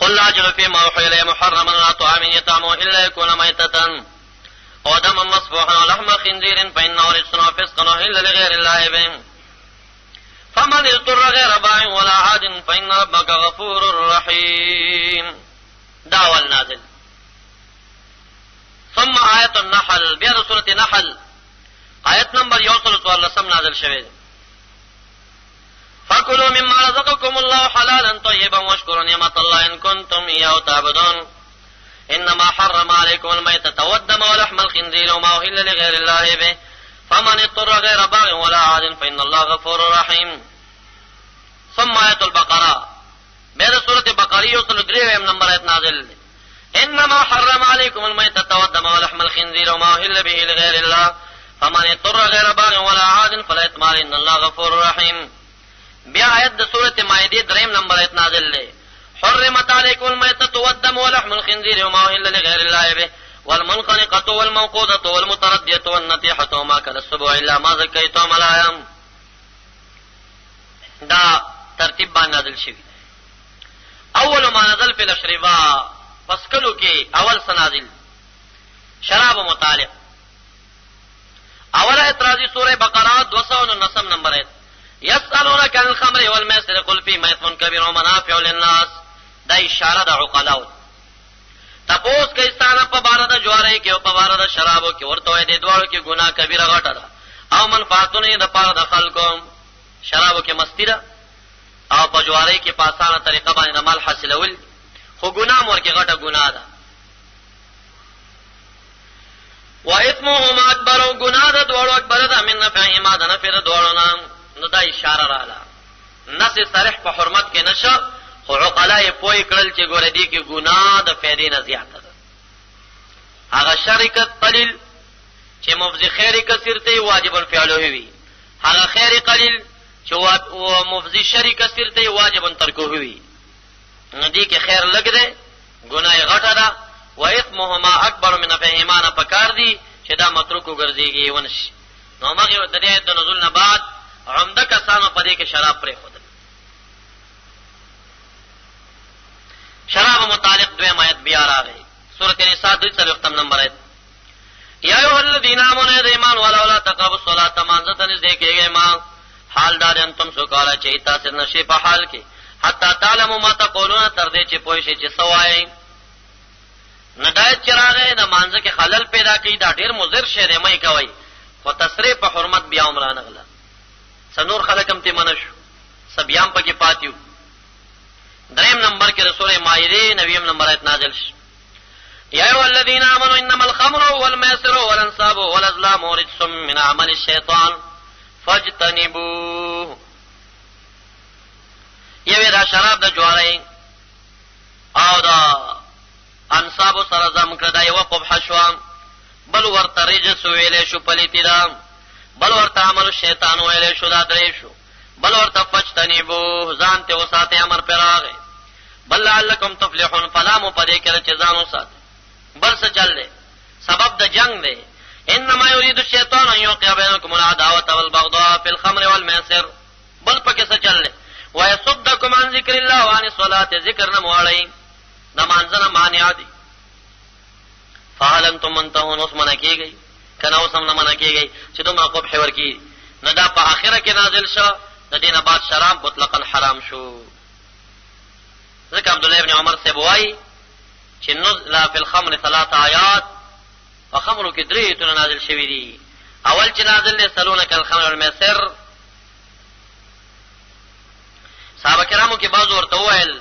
قل لا أجد فيما أوحي إلي محرما على طعام يطعمه إلا يكون ميتة أو دما مصفوحا ولحم خنزير فإنه رجس وفسق إلا لغير الله به فمن اضطر غير باع ولا عاد فإن ربك غفور رحيم. دعوة النازل. ثم آية النحل بیا سورة نحل آیت نمبر 114 نازل شوی. فَكُلُوا مِمَّا رَزَقَكُمُ اللَّهُ حَلَالًا طَيِّبًا وَاشْكُرُوا نِعْمَةَ اللَّهِ إِن كُنتُمْ إِيَّاهُ تَعْبُدُونَ إِنَّمَا حَرَّمَ عَلَيْكُمُ الْمَيْتَةَ وَالدَّمَ وَلَحْمَ الْخِنزِيرِ وَمَا أُهِلَّ لِغَيْرِ اللَّهِ بِهِ فَمَنِ اضْطُرَّ غَيْرَ بَاغٍ وَلَا عَادٍ فَإِنَّ اللَّهَ غَفُورٌ رَحِيمٌ. ثم آية البقرة بیا سورة بقرة 103 نمبر آیت نازل. إنما حرم عليكم الميتة والدم ولحم الخنزير وما أهل به لغير الله فمن اضطر غیر باغ ولا عاد فلا اثم علیه ان الله غفور رحیم. بیا آیت د سورۃ مائده 3 نمبر آیت نازل ده. حرمت علیکم المیتة والدم ولحم الخنزیر وما أهل لغیر الله به والمنخنقة والموقوذة والمتردية والنطيحة وما أكل السبع إلا ما زكيتم الآيام. دا ترتیب باندې نازل شوی. اول ما نزل فی الاشربا، پس کلو کې اول سنازل شراب متعلق. اول اعتراضی سورہ بقرہ 209 نمبر ہے. یسألونک عن الخمر والمیسر قل فیہما اثم کبیر ومنافع للناس. دا اشاره د عقلاو تپوس کې ستانه په بار د جواره کې او په بار د شرابو کې ورته وي د دوړو کې ګناه کبیره غټه ده او منفعتونه د پاره د خلکو. شرابو کې مستی ده او په جواره کې په اسانه طریقه باندې مال حاصلول، خو ګناه مور کې غټه ګناه ده. و اثمهما اکبر، ګناه د دوړو اکبر ده من نفعهما د نفع د دوړو نه. نو دا اشاره رااله نص صریح په حرمت کې نشه، خو عقلای پوی کړل چې ګوره دي کې ګناه د فائدې نه زیاته ده. هغه شرکت قلیل چې مفضی خیر کثیر ته واجب فعله وي، هغه خیر قلیل چې مفضی شر کثیر ته واجب ترکه وي. نو دي کې خیر لګ ده، ګناه غټه ده. و اثمهما اکبر من نفعهما، نه پکار دي چې دا متروک وګرځيږي ونشي. نو مغه د دې د نزول نه بعد عمده کسانو په دې کې شراب پرې خدل. شراب متعلق دویم آیت بیا راغی سورۃ النساء 2 نمبر آیت. یا ایها الذین آمنوا ایمان والا ولا تقربوا الصلاة مانځته دې کېږي ما حال دار انتم سو کاله چې تاسو نشي په حال کې حتا تعلموا ما تقولون، تر دې چې پوه شي چې سوای ندایت چراغه د مانځه کې خلل پیدا کوي. دا ډیر مضر شی دی، مې کوي. خو تصریح په حرمت بیا عمرانه غلا سنور خلقم ته منشو سبيام پکې پاتیو. دریم نمبر کې سورہ مائده 9 نمبر آیت نازل شي. یا ایها الذین آمنوا انما الخمر والمیسر والانصاب والازلام رجس من عمل الشیطان فاجتنبوه. یوه دا شراب د جواری او دا انصاب سره زم کړه یو قبح شو، بل ورته رجس ویلې شو پلیتی دا، بل ورته عمل الشیطان ویلې شو دا درې شو، بل ورته فاجتنبوه ځان ته وساته امر پراغه، بل لعلکم تفلحون فلا مو پدې کړه چې ځان وساته. بل څه چل دی سبب د جنگ دی. انما يريد الشيطان ان يوقع بينكم العداوه والبغضاء في الخمر والميسر. بل پکې څه چل دی ويصدكم عن ذكر الله وعن الصلاه، ذکر نه موړی نمازنه مانع دي. فهل انتم منتهون، اوس منع کیږي کنه اوس هم نه منع کیږي چې دومره قبح ورکی. نه دا په اخره کې نازل شو، د دینه بعد شراب مطلقاً حرام شو. ذکر عبد الله ابن عمر سے بوای چې نزل فی الخمر 3 آیات، او خمرو کې 3 تونه نازل شوی دي. اول چې نازل له سلونک الخمر والمیسر، صحابه کرامو کې بعض ورته وویل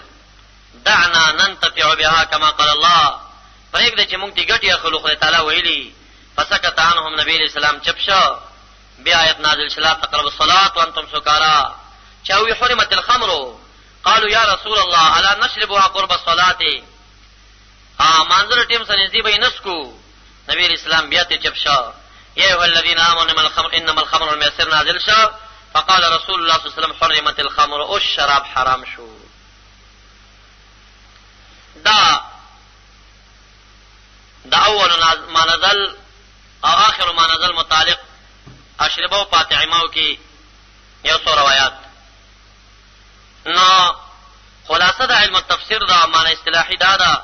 دعنا ننتفع بها كما قال الله، پرېږده چې موږ دې ګټي اخلو. خدای تعالی ویلي فسکت عنهم، نبی اسلام چپ شو. بیا آیت نازل شلا تقربوا الصلاة وانتم سکارا، چاوی حرمت الخمر. قالوا یا رسول الله الا نشربها قرب الصلاة، منظر ټیم سره نږدې به نسکو. نبی اسلام بیا ته چپ شو. یا ایها الذین آمنوا انما الخمر والمیسر نازل شو، فقال رسول الله صلی الله علیه وسلم حرمت الخمر، او الشراب حرام شو. دا اول ما نزل او آخر ما نزل متعلق اشربه و فاتحمه کی یو سو روایات. نو خلاصه دا علم التفسیر دا معنی اصطلاحی دا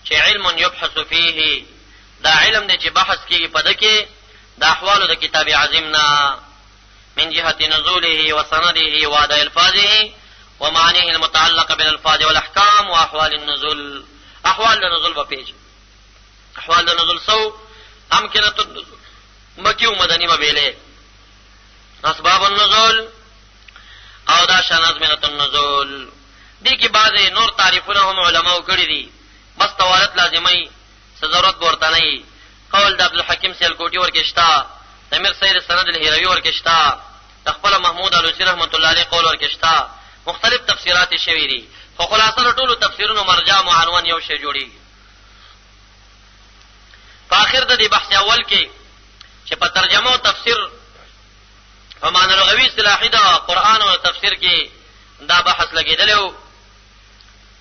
چې علم یبحث فيه، دا علم دی چې بحث کیږي په دکې د احوالو د کتاب عظیم نه، من جهه نزوله وسنده واداء الفاظه ومعانيه المتعلقه بالالفاظ والاحكام واحوال النزول. احوال النزول په پیج احوال النزول سو امکنه النزول مکی و مدنی مبیله، اسباب النزول او دا شان ازمنه النزول. دي کې بعض نور تعریفونه هم علماء کړی دي، بس توالت لازمي څه ضرورت ورته نه. قول د عبد الحکیم سیل کوټی ورکشتا، د امیر سید سند الهروی ورکشتا، خپل محمود علوسی رحمت الله علیه قول ورکشتا، مختلف تفسیرات شوی دي. خو خلاصه ټول تفسیرونو مرجع معنون یو شی جوړي. په اخر د دې بحث اول کې چې په ترجمه او تفسیر په معنی لغوي اصطلاحي دا قران او تفسیر کې دا بحث لګیدلو.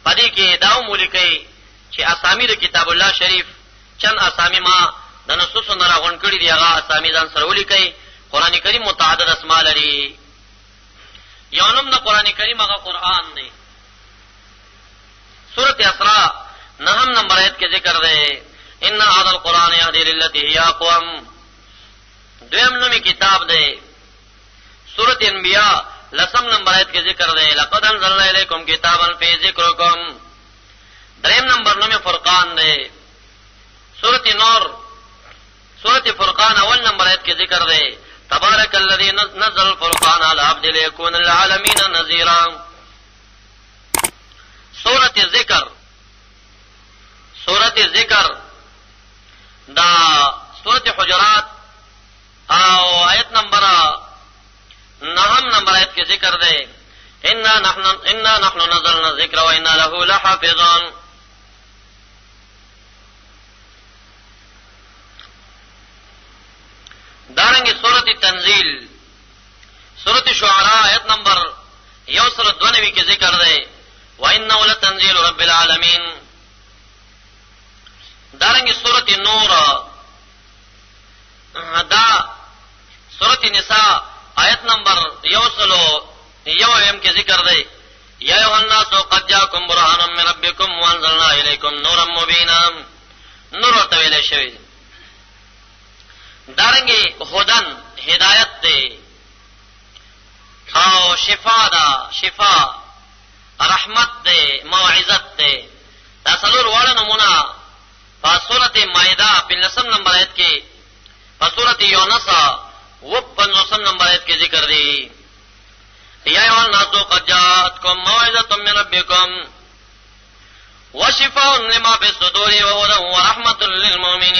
پدې کې دا ولیکي چې اسامی د کتاب الله شریف چند اسامی ما د نصوص نه راغون کړي دي، هغه اسامی ځان سره ولیکي. قران کریم متعدد اسماء لري. یو نوم د قران کریم هغه قران دی. سورۃ اسراء 9 نمبر آیت کې ذکر دی ان هذا القران يهدي للتي هي اقوم. دویم نومي کتاب دی. سورۃ انبیاء 10 نمبر آیت کې ذکر دی لقد انزلنا الیکم کتابا فی ذکرکم. دریم نمبر نومي فرقان دی. سورۃ نور سورۃ فرقان اول نمبر آیت کې ذکر دی تبارک الذی نزل الفرقان على عبده ليكون للعالمین نذیرا. سورۃ ذکر دا سورۃ حجرات او آیت نمبر 9 نمبر آیت کې ذکر دی انا نحن نزلنا الذکر وانا له لحافظون. دارنگی سورۃ تنزیل سورۃ شعراء آیت نمبر 192 کے ذکر دے وَإِنَّهُ لَتَنزِيلُ رَبِّ الْعَالَمِينَ. دارنگی سورۃ نور دا سورۃ نساء آیت نمبر 101 کے ذکر دے یا ایھا الناس قد جاءکم برهان من ربکم وانزلنا الیکم نورا مبینا. نور تویل شوی. دارنگی هدن ہدایت دے او شفا رحمت دے موعظت دے. دا سلور والا نمونہ پا سورت مائدہ 50 نمبر آیت کے پا سورت یونس 55 نمبر آیت کے ذکر دی یا ایھا الناس قد جاءتکم موعظۃ من ربکم وشفاء لما فی الصدور وهدى ورحمة للمؤمنین.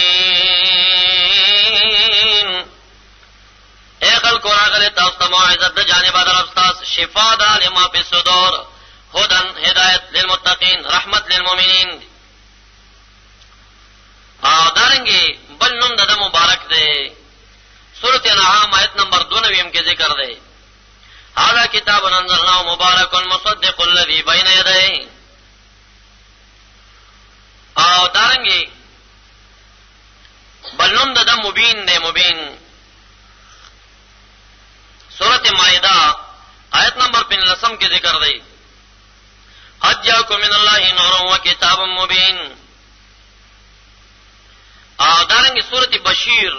اے خلق راغلے تاستا موعظت دا جانب در افستاس شفا دا لما فی الصدور هدن ہدایت للمتقین رحمت للمؤمنین. دارنگی بل نم دا مبارک دے سورۃ انعام آیت نمبر 92 کے ذکر دے هذا کتاب انزلناه مبارک مصدق الذی بین یدیہ. او دارنگی بلنم دا مبین دے مبین سورۃ مائدہ آیت نمبر 50 کے ذکر دے قد جاءکم من اللہ نور و کتاب مبین. او دارنگی سورۃ بشیر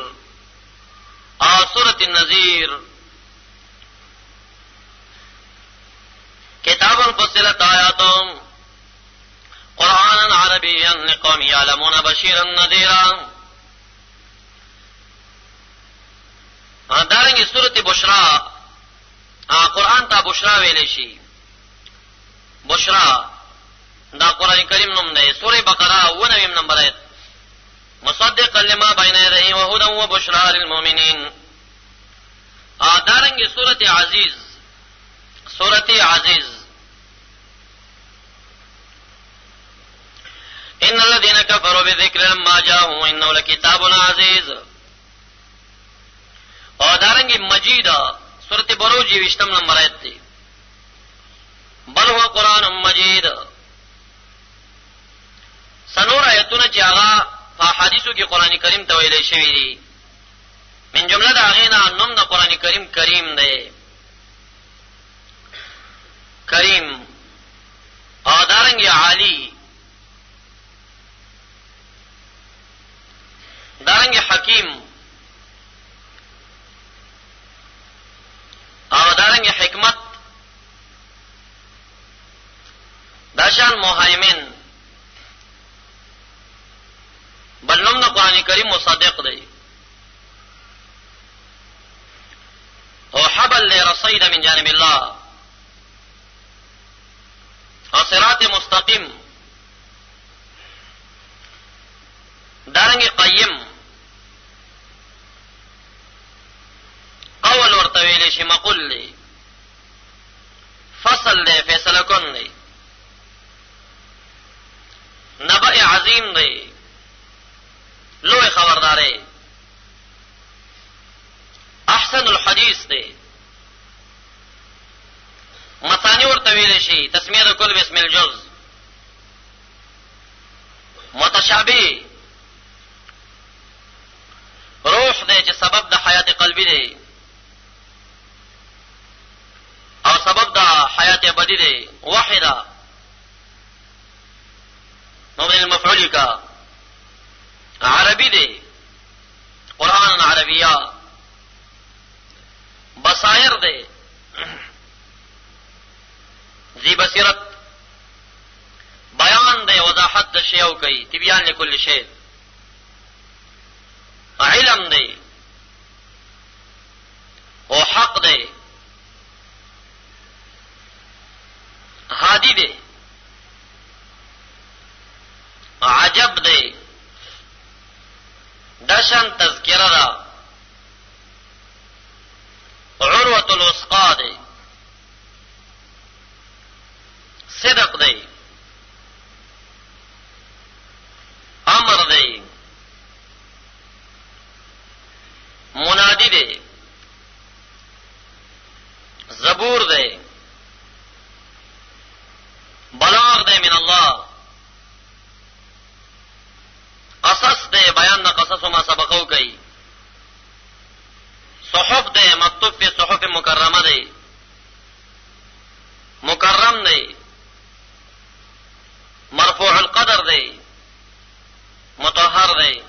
او سورۃ النذیر کتاب فصلت آیاتم قرآن عربی لقوم یعلمون بشیرا نذیرا. دارنگی سورۃ بشرا قرآن تا بشرا ویلے شی. بشرا دا قرآن کریم نم دے. سورہ بقرہ 99 نمبر آیت مصدقا لما بین یدیہ وہدی وبشرا للمؤمنین. دارنگی سورۃ عزیز ان الذين كفروا بالذكر لما جاءهم انه لكتاب عزيز. اور دارنگی مجید سورۃ بروج 20 نمبر آیت تھی بل هو قرآن مجید. سنور آیتونه چې هغه په حدیثو کې قران کریم ته ویل شوی دي من جمله دا غینا نوم د قران کریم کریم دی کریم. او دارنگی عالی دارنگی حکیم او دارنگی حکمت داشان مهیمن. بل نوم د قران کریم مصدق دی. او حبل لرصید من جانب الله او صراط مستقیم. دارنگی قیم قول ورطویل شی مقل لی فصل دی فیصله کن دی. نبأ عظیم دی لوی خبرداری. حسن الحدیث دی. مثانی ورته ویل شي، تسمیه د کل باسم الجز. متشابه روح دی چې سبب د حیات قلبی دی او سبب د حیات ابدی دی. واحده مبني المفعول کا عربی دی، قرآن عربیہ. بصائر دی، ذی بصیرت، بیان دی، وضاحت د شیء او کوي، تبیان لكل شیء. علم دی او حق دی، هادی دی، عجب دی، دشن تذکرہ دا، عروة الوثقا دی، صدق دی، امر دی، منادی دی، زبور دی، بلاغ دی من الله، قصص دی، بیان د قصص ما سبقو کوي، صحف دی، مکتوب فی صحف مکرمه دی، مکرم دی، مرفوع القدر دی، مطهر دی.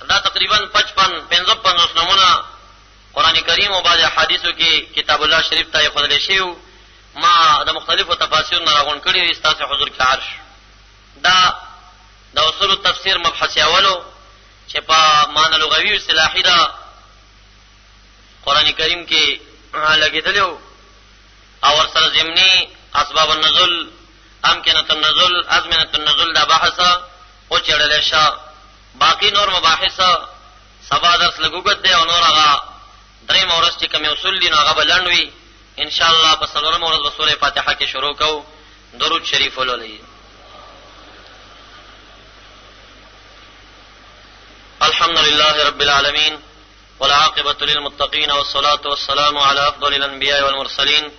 دا تقریبا 55 نمونه قرآن کریم او بعض احادیثو کې کتاب الله شریف ته خدای شیو. ما د مختلفو تفاسیر نه راغون کړی دي ستاسو حضور کې عرش. دا د اصول التفسیر مبحث اولو چې په معنی لغوي او اصطلاحي دا قرآن کریم کې لګیدلو او ورسره ضمني اسباب النزول، امکنه النزول، ازمنه النزول دا بحث او چړل شه. باقی نور مباحث سبا درس لګوګت دی او نور هغه درې مورس چې کوم اصول دي نو هغه بلندوي ان شاء الله. په څلورم ورځ به سورې فاتحه کې شروع کوو. درود شریف ولولئ. الحمد لله رب العالمين والعاقبة للمتقين والصلاة والسلام على أفضل الأنبياء والمرسلين.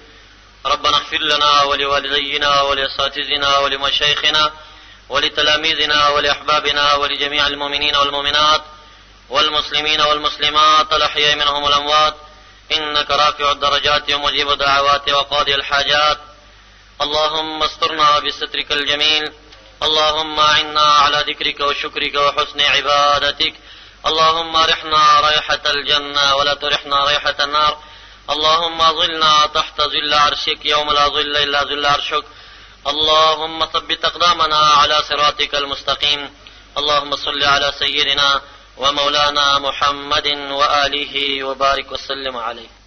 ربنا اغفر لنا ولوالدينا ولأساتذتنا ولمشايخنا ولتلاميذنا ولأحبابنا ولجميع المؤمنين والمؤمنات والمسلمين والمسلمات الأحياء منهم والأموات، إنك رافع الدرجات ومجيب الدعوات وقاضي الحاجات. اللهم استرنا بسترك الجميل، اللهم أعنا على ذكرك وشكرك وحسن عبادتك. اللهم رحنا ريحة الجنة ولا ترحنا ريحة النار. اللهم ظلنا تحت ظل عرشك يوم لا ظل إلا ظل عرشك. اللهم ثبت أقدامنا على صراطك المستقيم. اللهم صل على سيدنا ومولانا محمد وآله وبارك وسلم عليه.